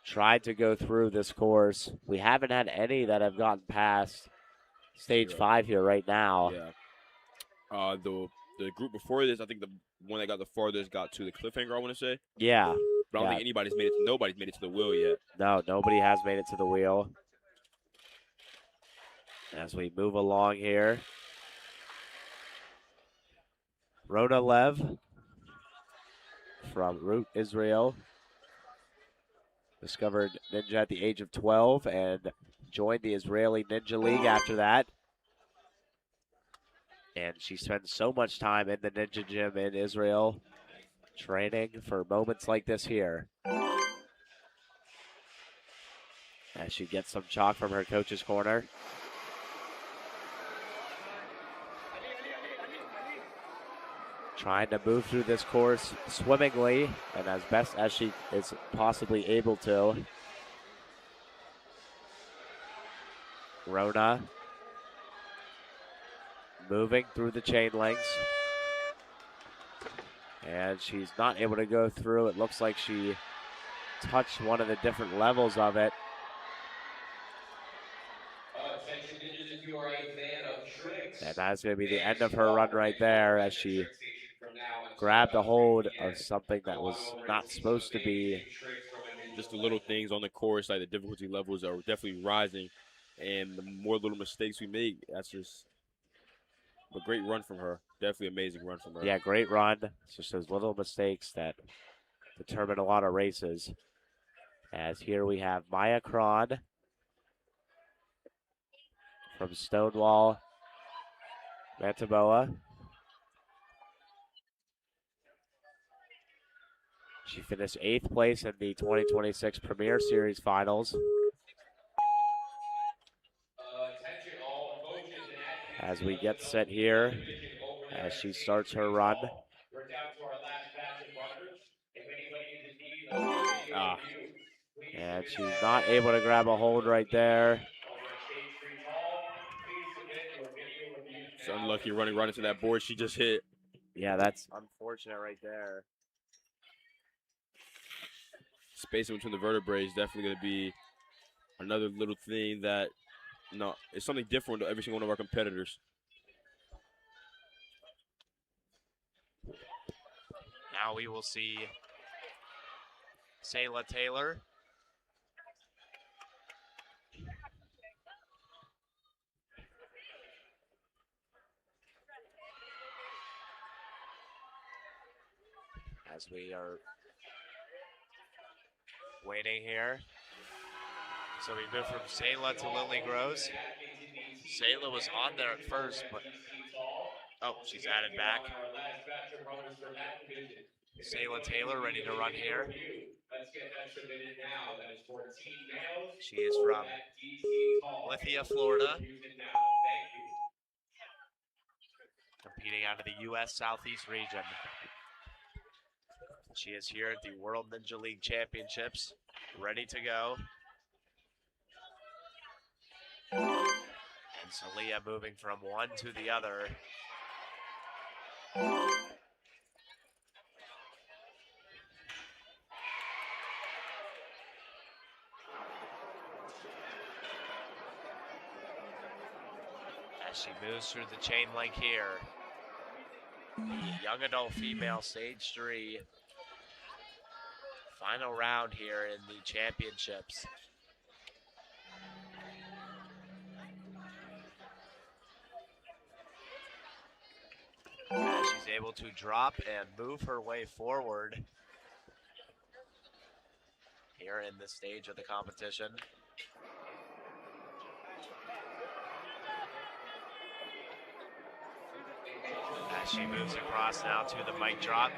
tried to go through this course. We haven't had any that have gotten past stage 5 here right now. Yeah. The group before this, I think the one that got the farthest got to the cliffhanger, I want to say. Yeah. But I don't think nobody's made it to the wheel yet. No, nobody has made it to the wheel. As we move along here. Rona Lev from Root, Israel. Discovered Ninja at the age of 12 and joined the Israeli Ninja League after that. And she spends so much time in the Ninja Gym in Israel, training for moments like this here. As she gets some chalk from her coach's corner. Trying to move through this course swimmingly and as best as she is possibly able to. Rona moving through the chain links. And she's not able to go through. It looks like she touched one of the different levels of it. Attention ninjas, if you are a fan of tricks. And that's going to be the end of her run right there as she grabbed a hold of something that was not supposed to be. Just the little things on the course, like the difficulty levels are definitely rising. And the more little mistakes we make, that's just a great run from her. Definitely amazing run from her. Yeah, great run. It's just those little mistakes that determine a lot of races. As here we have Maya Cron from Stonewall, Manitoba. She finished 8th place in the 2026 Premier Series Finals. As we get set here, as she starts her run. We're down to our last batch of runners. If anybody needs a team, there'll be a video of you. And she's not able to grab a hold right there. It's unlucky running right into that board she just hit. Yeah, that's unfortunate right there. Spacing between the vertebrae is definitely going to be another little thing that, it's something different to every single one of our competitors. Now we will see Sayla Taylor. As we are waiting here. So we move from Sayla to Lily Gross. Sayla was on there at first, but oh, she's added back. Sayla Taylor ready to run here. Let's get that submitted now. That is for team males. She is from Lithia, Florida. Thank you. Competing out of the U.S. Southeast region. She is here at the World Ninja League Championships, ready to go. And Salia moving from one to the other. As she moves through the chain link here. The young adult female stage 3. Final round here in the championships. As she's able to drop and move her way forward here in this stage of the competition. As she moves across now to the mic drop.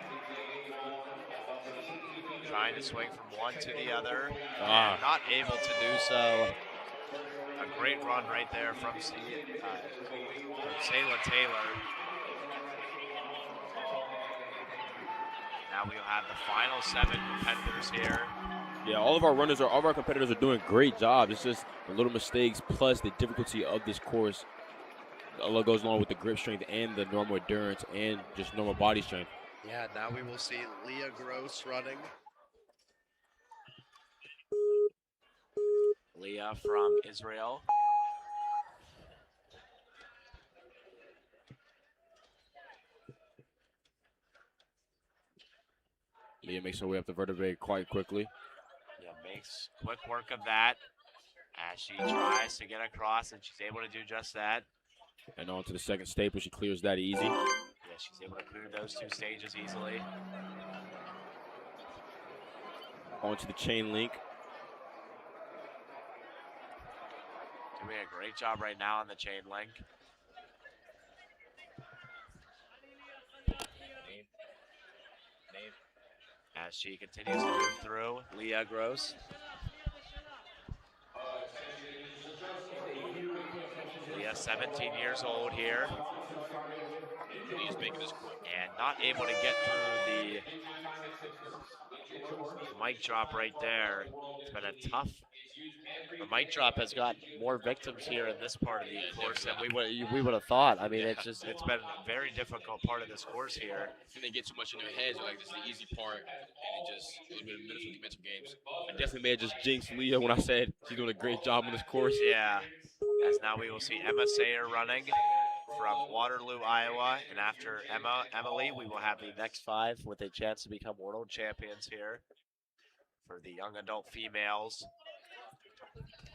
Trying to swing from one to the other. And not able to do so. A great run right there from Sayla Taylor. Now we'll have the final 7 competitors here. Yeah, all of our competitors are doing great jobs. It's just the little mistakes plus the difficulty of this course goes along with the grip strength and the normal endurance and just normal body strength. Yeah, now we will see Leah Gross running. Leah from Israel. Leah makes her way up the vertebrae quite quickly. Yeah, makes quick work of that as she tries to get across, and she's able to do just that. And on to the second staple, she clears that easy. Yeah, she's able to clear those 2 stages easily. On to the chain link. Doing a great job right now on the chain link. As she continues to move through, Leah Gross. Leah, 17 years old here. Leah's making this quick. And not able to get through the mic drop right there. It's been a tough. The mic drop has got more victims here in this part of the course than we would have thought. I mean, it's been a very difficult part of this course here. And they get too much in their heads, like this is the easy part, and it just a little bit of mental games. I definitely may have just jinxed Leah when I said she's doing a great job on this course. Yeah. As now we will see Emma Sayer running from Waterloo, Iowa, and after Emily, we will have the next 5 with a chance to become world champions here for the young adult females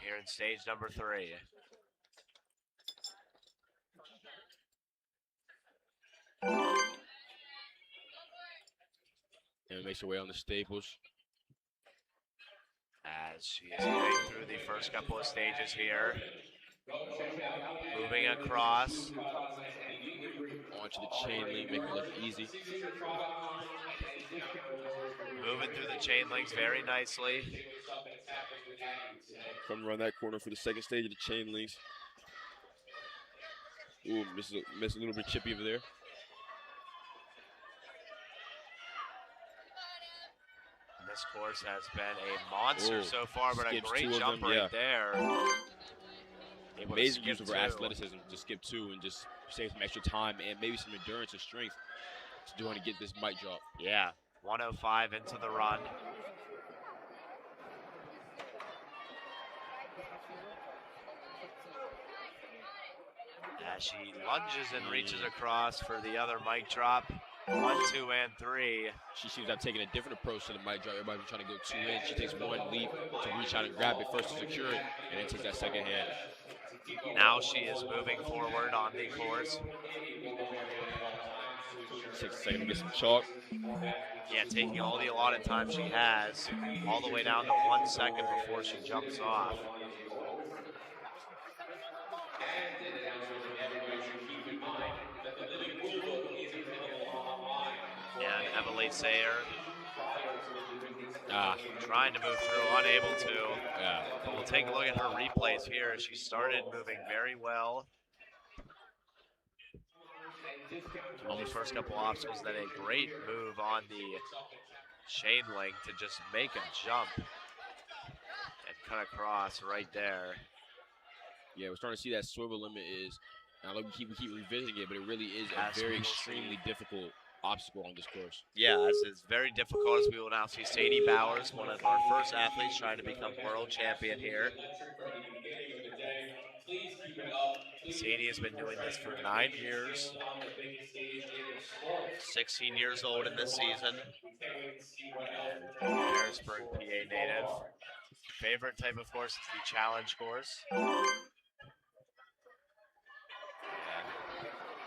here in stage number 3. And makes her way on the staples. As she is getting through the first couple of stages here. Moving across. Onto the chain link, making it look easy. Moving through the chain links very nicely. Coming around that corner for the second stage of the chain links. Ooh, miss a little bit chippy over there. This course has been a monster so far, but a great jump right there. Amazing use of her athleticism to skip 2 and just save some extra time and maybe some endurance and strength to do to get this mic drop. Yeah, 105 into the run. As she lunges and reaches across for the other mic drop. 1, 2, and 3. She seems to have taken a different approach to the mic drop. Everybody's trying to go 2 in. She takes 1 leap to reach out and grab it first to secure it, and then takes that second hand. Now she is moving forward on the course. Takes a second to get some chalk. Yeah, taking all the allotted time she has, all the way down to 1 second before she jumps off. And an announcement that everybody should keep in mind that the living rule book is available online. And Emily Sayer Prior to leaving his trying to move through, unable to. Yeah. But we'll take a look at her replays here. She started moving very well on the first couple obstacles, then a great move on the chain link to just make a jump and cut across right there. Yeah, we're starting to see that swivel limit is, now we keep revisiting it, but it really is a very extremely difficult obstacle on this course. Yeah, as it's very difficult, as we will now see Sadie Bowers, one of our first athletes trying to become world champion here. Please keep it up. Sadie has been doing this for 9 years. 16 years old in this season. And Harrisburg, PA native. Favorite type of course is the challenge course. And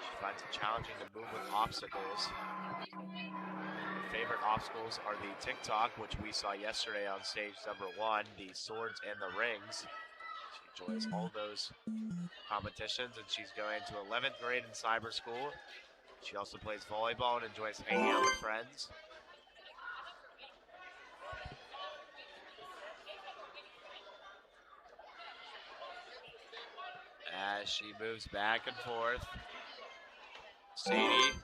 she finds it challenging to move with obstacles. Her favorite obstacles are the TikTok, which we saw yesterday on stage number 1, the swords and the rings. She enjoys all those competitions, and she's going to 11th grade in cyber school. She also plays volleyball and enjoys hanging out with friends. As she moves back and forth, Sadie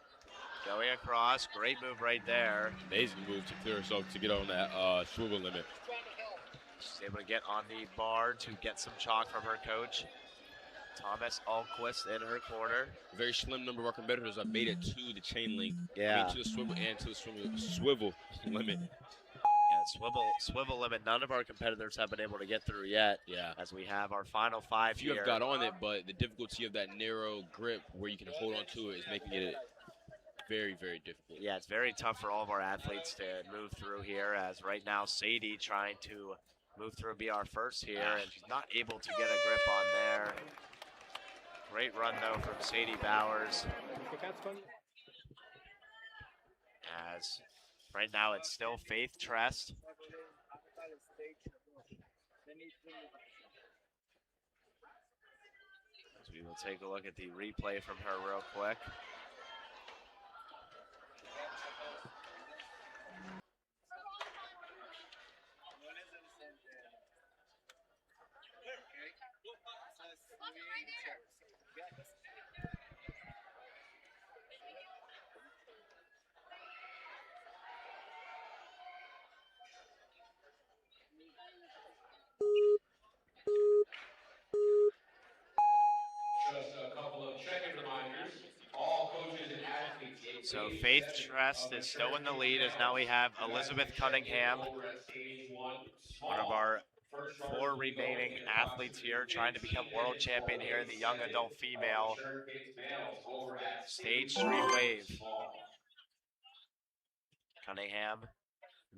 going across, great move right there. Amazing move to clear herself to get on that swivel limit. She's able to get on the bar to get some chalk from her coach, Thomas Alquist, in her corner. A very slim number of our competitors have made it to the chain link, Yeah. to the swivel and to the swivel limit. Yeah, swivel limit. None of our competitors have been able to get through yet. Yeah. As we have our final 5 Few here. have got on it, but the difficulty of that narrow grip where you can hold on to it is making it very, very difficult. Yeah, it's very tough for all of our athletes to move through here, as right now Sadie trying to move through and be our first here, and she's not able to get a grip on there. Great run, though, from Sadie Bowers. As right now it's still Faith Trest. As we will take a look at the replay from her real quick. Just a couple of check-in reminders. All coaches and athletes. So Faith Trest is still in the lead, as now we have Elizabeth Cunningham, one of our 4 remaining athletes here, trying to become world champion here in the young adult female stage 3 wave. Cunningham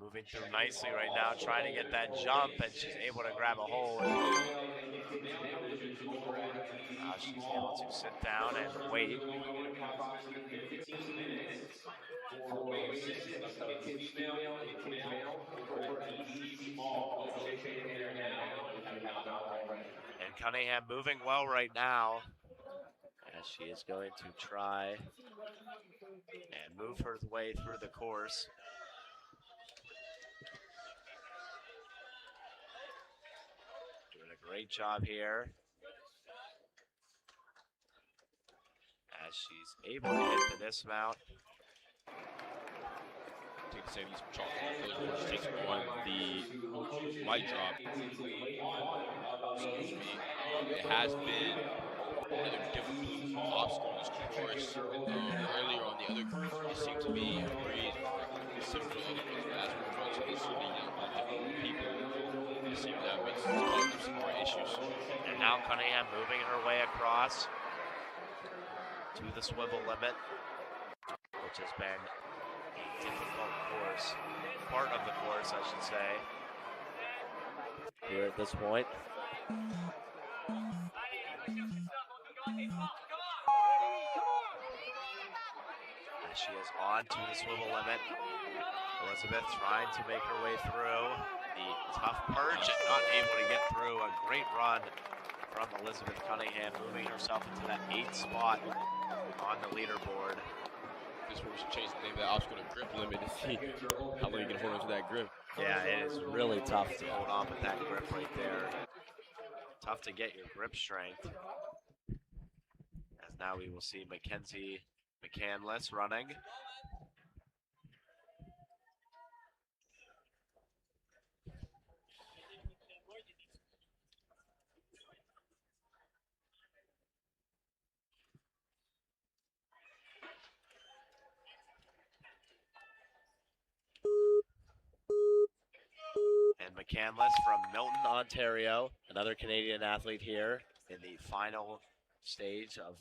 moving through nicely right now, trying to get that jump, and she's able to grab a hold. She's able to sit down and wait. For wave 6 of the kids female and kids male over at the small. Go check in there now if you have not already. And Cunningham moving well right now, as she is going to try and move her way through the course. Doing a great job here, as she's able to hit the dismount. Take the same chalk off. She takes on the mic drop. Excuse me. It has been another difficult obstacle in this course. Earlier on the other course, it seemed to be a breeze, similar to other ones, but as we approach this, difficult people, it seems that it's causing some more issues. And now Cunningham moving her way across to the swivel limit, which has been a difficult course, part of the course, I should say, here at this point. As she is on to the swivel limit. Elizabeth trying to make her way through the tough perch and not able to get through. A great run from Elizabeth Cunningham, moving herself into that 8th spot on the leaderboard. This is where we should change the name of that obstacle to grip limit to see how long you can hold on to that grip. Yeah, it is really tough to hold on with that grip right there. Tough to get your grip strength. As now we will see Mackenzie McCandless running. And McCandless from Milton, Ontario, another Canadian athlete here in the final stage of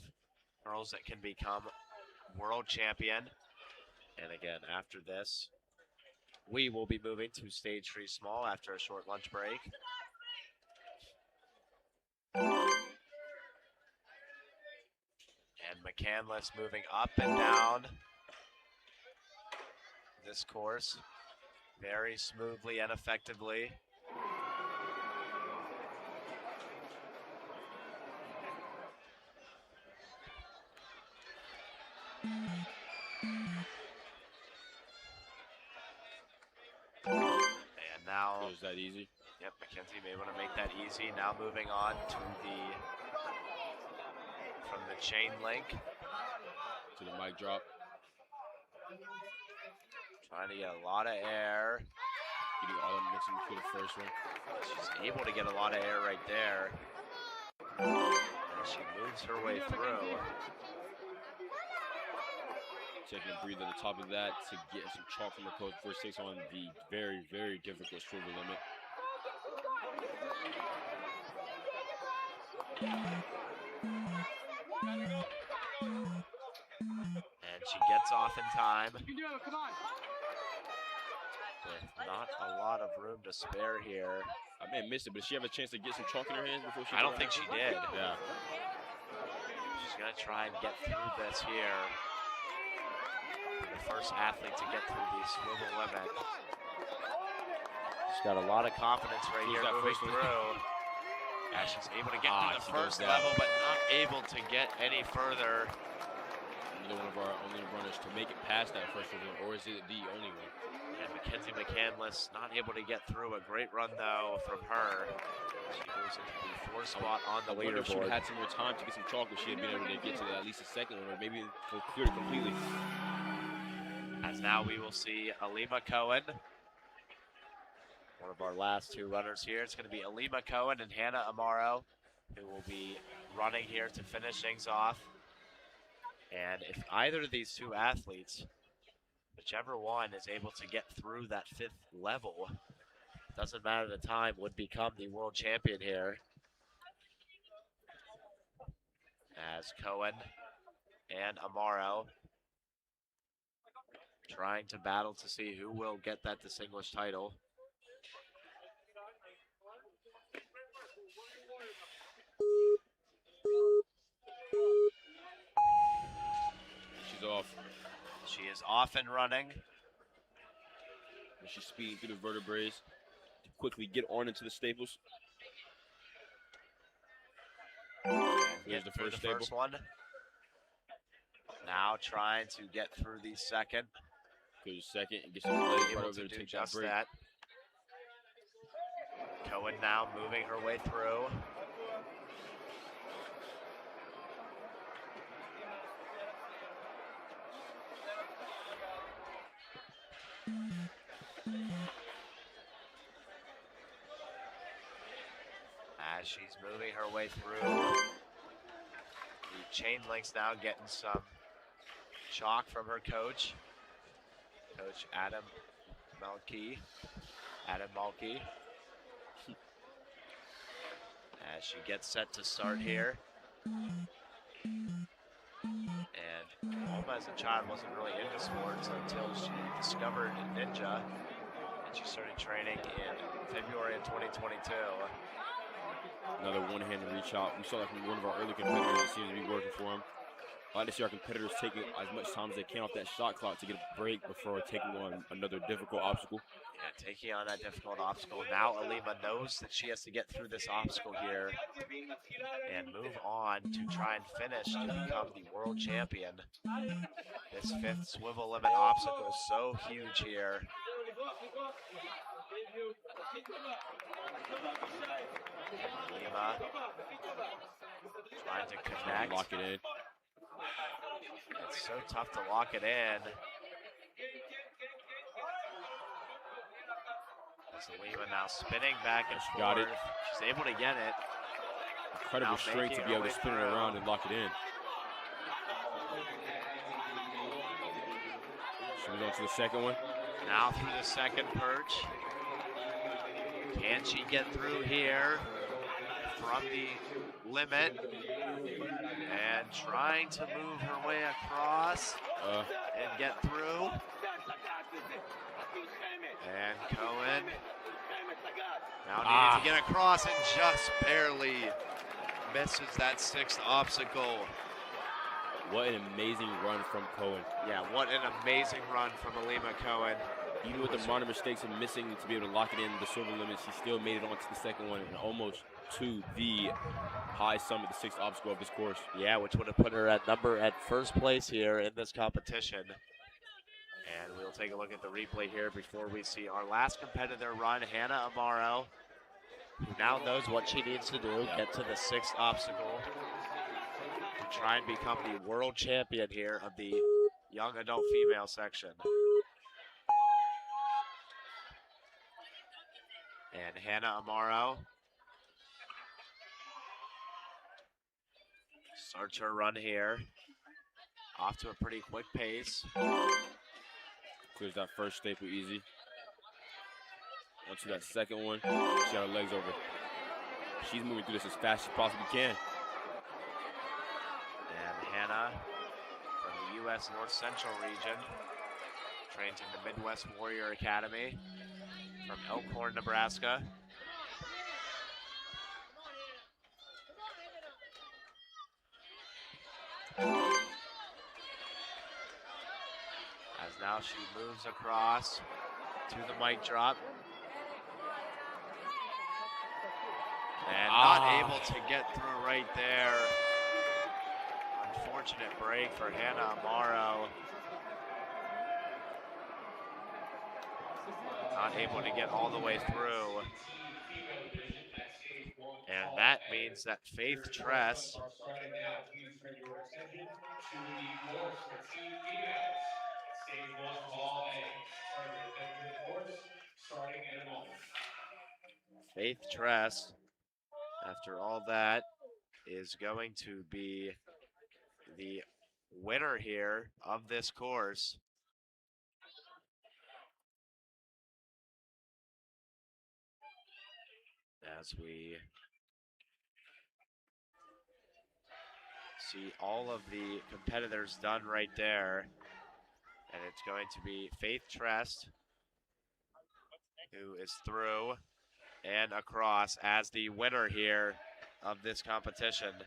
girls that can become world champion. And again, after this, we will be moving to stage 3 small after a short lunch break. And McCandless moving up and down this course very smoothly and effectively. And now, Is that easy? yep, Mackenzie may want to make that easy. Now moving on to from the chain link. To the mic drop. Trying to get a lot of air. Getting all the mixing for the first one. She's able to get a lot of air right there. And she moves her way through. Taking a breather at the top of that to get some chalk from her coach before she takes on the very, very difficult swivel limit. And she gets off in time. You can do it, come on. With not a lot of room to spare here. I may have missed it, but did she have a chance to get some chalk in her hands before she? I don't think she did. Yeah. She's gonna try and get through this here. The first athlete to get through the swivel limit. She's got a lot of confidence right Who's here that moving first one? through. As she's able to get to the she goes first down. level, but not able to get any further. Another one of our only runners to make it past that first one, or is it the only one? And Mackenzie McCandless not able to get through. A great run though from her. She goes into the 4th spot on the I wonder if she would leaderboard. have had some more time to get some chalk, if she had been able to get to at least a second one, or maybe clear it completely. As now we will see Alima Cohen. One of our last 2 runners here. It's going to be Alima Cohen and Hannah Amaro, who will be running here to finish things off. And if either of these 2 athletes, whichever one is able to get through that 5th level, doesn't matter the time, would become the world champion here. As Cohen and Amaro trying to battle to see who will get that distinguished title. She's off. She is off and running. And she's speeding through the vertebrae to quickly get on into the staples. Here's the Through first the staple. first one. Now trying to get through the second. Goes to second and gets his legs right Able over to there to do take that just break. that. Cohen now moving her way through. As she's moving her way through, the chain links now getting some chalk from her coach, Coach Adam Malky. As she gets set to start here. And Alma as a child wasn't really into sports until she discovered Ninja, and she started training in February of 2022. Another one-handed reach out. We saw that from one of our early competitors that seems to be working for him. I like to see our competitors taking as much time as they can off that shot clock to get a break before taking on another difficult obstacle. Yeah, taking on that difficult obstacle. Now Alima knows that she has to get through this obstacle here and move on to try and finish to become the world champion. This 5th swivel limit obstacle is so huge here. Alima trying to connect. Lock it in. It's so tough to lock it in. As Alima now spinning back and forth. Got it. She's able to get it. Incredible strength to be able to spin it around and lock it in. She moves on to the second one. Now through the second perch. Can she get through here from the limit? And trying to move her way across and get through. And Cohen now needing to get across and just barely misses that 6th obstacle. What an amazing run from Cohen. Yeah, what an amazing run from Alima Cohen. Even with the minor mistakes of missing to be able to lock it in the silver limit, she still made it onto the second one and almost to the high summit, the 6th obstacle of this course. Yeah, which would have put her at first place here in this competition. And we'll take a look at the replay here before we see our last competitor run, Hannah Amaro, who now knows what she needs to do, get to the 6th obstacle to try and become the world champion here of the young adult female section. And Hannah Amaro starts her run here, off to a pretty quick pace. Clears that first staple easy. Onto that second one, she got her legs over. She's moving through this as fast as she possibly can. And Hannah from the U.S. North Central region, trains in the Midwest Warrior Academy from Elkhorn, Nebraska. As now she moves across to the mic drop. And not able to get through right there. Unfortunate break for Hannah Amaro. Not able to get all the way through. And that means that Faith Tress after all that, is going to be the winner here of this course. As we see all of the competitors done right there. And it's going to be Faith Tress, who is through and across as the winner here of this competition.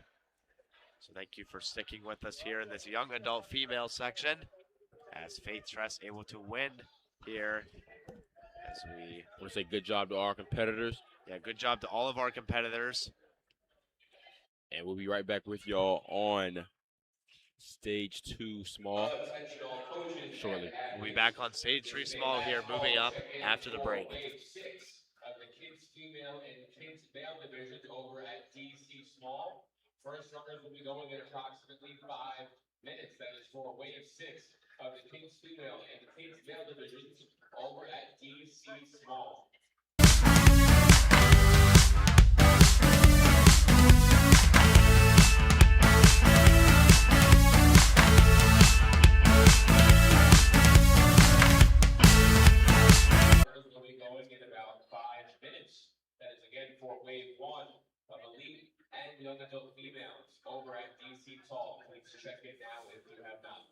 So thank you for sticking with us here in this young adult female section, as Faith Tress able to win here. As we want to say good job to our competitors. Yeah, good job to all of our competitors. And we'll be right back with y'all on stage 2 small shortly. We'll be back on stage 3 small here, moving up after the break. Wave 6 of the kids female and kids male divisions over at DC Small. First runners will be going in approximately 5 minutes. That is for wave 6 of the kids female and the kids male divisions over at DC Small. Will be going in about 5 minutes. That is again for wave 1 of elite and young adult females over at DC Tall. Please check it now if you have not.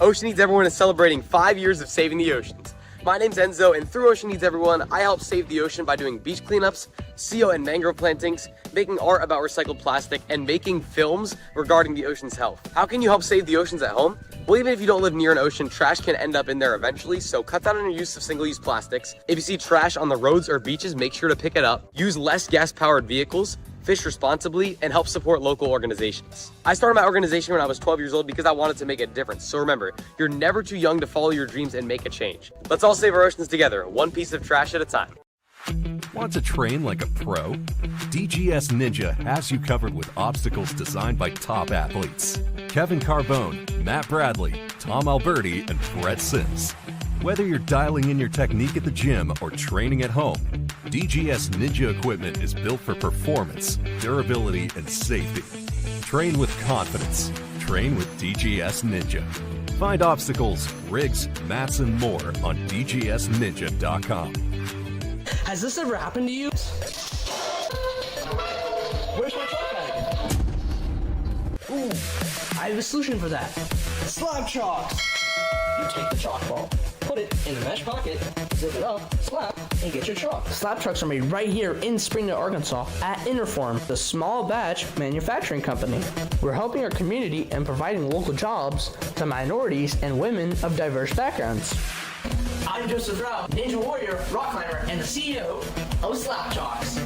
Ocean Needs Everyone is celebrating 5 years of saving the oceans. My name's Enzo, and through Ocean Needs Everyone, I help save the ocean by doing beach cleanups, CO and mangrove plantings, making art about recycled plastic, and making films regarding the ocean's health. How can you help save the oceans at home? Well, even if you don't live near an ocean, trash can end up in there eventually, so cut down on your use of single-use plastics. If you see trash on the roads or beaches, make sure to pick it up. Use less gas-powered vehicles, fish responsibly, and help support local organizations. I started my organization when I was 12 years old because I wanted to make a difference. So remember, you're never too young to follow your dreams and make a change. Let's all save our oceans together, one piece of trash at a time. Want to train like a pro? DGS Ninja has you covered with obstacles designed by top athletes. Kevin Carbone, Matt Bradley, Tom Alberti, and Brett Sims. Whether you're dialing in your technique at the gym or training at home, DGS Ninja equipment is built for performance, durability, and safety. Train with confidence. Train with DGS Ninja. Find obstacles, rigs, mats, and more on dgsninja.com. Has this ever happened to you? Where's my chalk bag? Ooh, I have a solution for that. Slab chalks! You take the chalk ball, put it in the mesh pocket, zip it up, slap, and get your chalk. Slab trucks are made right here in Springdale, Arkansas at Interform, the small batch manufacturing company. We're helping our community and providing local jobs to minorities and women of diverse backgrounds. I'm Joseph Rao, Ninja Warrior, rock climber, and the CEO of Slap Chalks.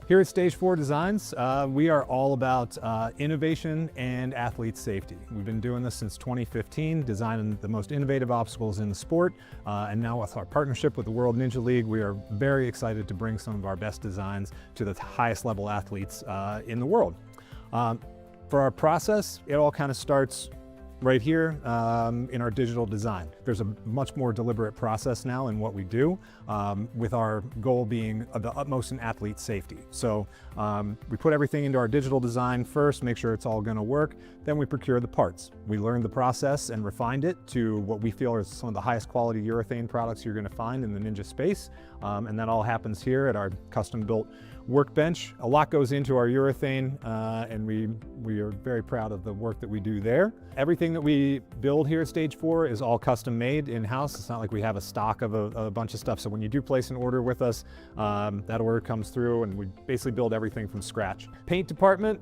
Here at Stage 4 Designs, we are all about innovation and athlete safety. We've been doing this since 2015, designing the most innovative obstacles in the sport, and now with our partnership with the World Ninja League, we are very excited to bring some of our best designs to the highest level athletes in the world. For our process, it all kind of starts right here in our digital design. There's a much more deliberate process now in what we do, with our goal being the utmost in athlete safety. So we put everything into our digital design first, make sure it's all going to work, then we procure the parts. We learned the process and refined it to what we feel are some of the highest quality urethane products you're going to find in the Ninja space, and that all happens here at our custom-built workbench. A lot goes into our urethane, and we are very proud of the work that we do there. Everything that we build here at Stage 4 is all custom made in-house. It's not like we have a stock of a bunch of stuff. So when you do place an order with us, that order comes through and we basically build everything from scratch. Paint department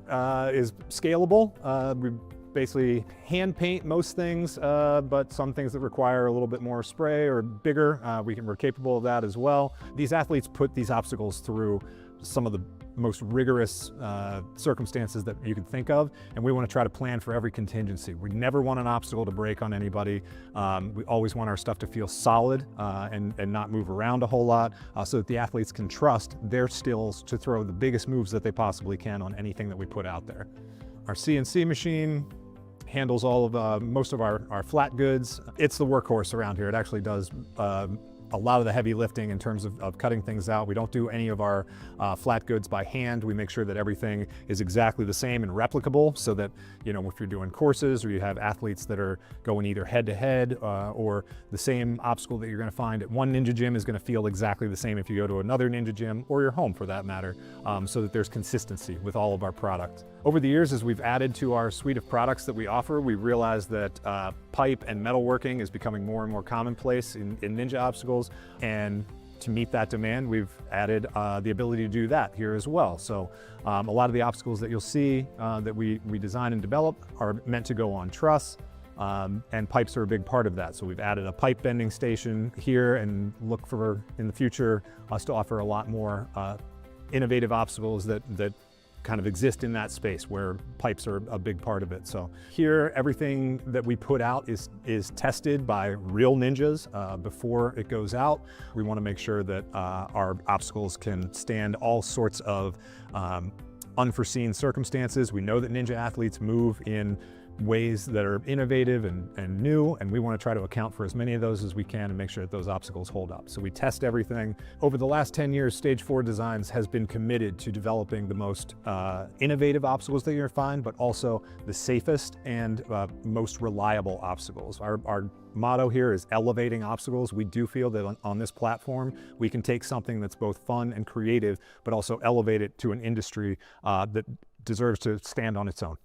is scalable. We basically hand paint most things, but some things that require a little bit more spray or bigger, we're capable of that as well. These athletes put these obstacles through some of the most rigorous circumstances that you can think of, and we want to try to plan for every contingency. We never want an obstacle to break on anybody. We always want our stuff to feel solid and not move around a whole lot, so that the athletes can trust their skills to throw the biggest moves that they possibly can on anything that we put out there. Our CNC machine handles all of most of our flat goods. It's the workhorse around here. It actually does a lot of the heavy lifting in terms of cutting things out. We don't do any of our flat goods by hand. We make sure that everything is exactly the same and replicable, so that, you know, if you're doing courses or you have athletes that are going either head to head or the same obstacle that you're going to find at one Ninja gym is going to feel exactly the same if you go to another Ninja gym or your home for that matter, so that there's consistency with all of our products. Over the years, as we've added to our suite of products that we offer, we realized that pipe and metalworking is becoming more and more commonplace in Ninja obstacles, and to meet that demand, we've added the ability to do that here as well. So a lot of the obstacles that you'll see that we design and develop are meant to go on truss, and pipes are a big part of that. So we've added a pipe bending station here, and look for, in the future, us to offer a lot more innovative obstacles that kind of exist in that space where pipes are a big part of it. So here, everything that we put out is tested by real ninjas before it goes out. We want to make sure that our obstacles can stand all sorts of unforeseen circumstances. We know that ninja athletes move in ways that are innovative and new, and we want to try to account for as many of those as we can and make sure that those obstacles hold up. So we test everything. Over the last 10 years, Stage 4 Designs has been committed to developing the most innovative obstacles that you're going to find, but also the safest and most reliable obstacles. Our motto here is elevating obstacles. We do feel that on this platform, we can take something that's both fun and creative, but also elevate it to an industry that deserves to stand on its own.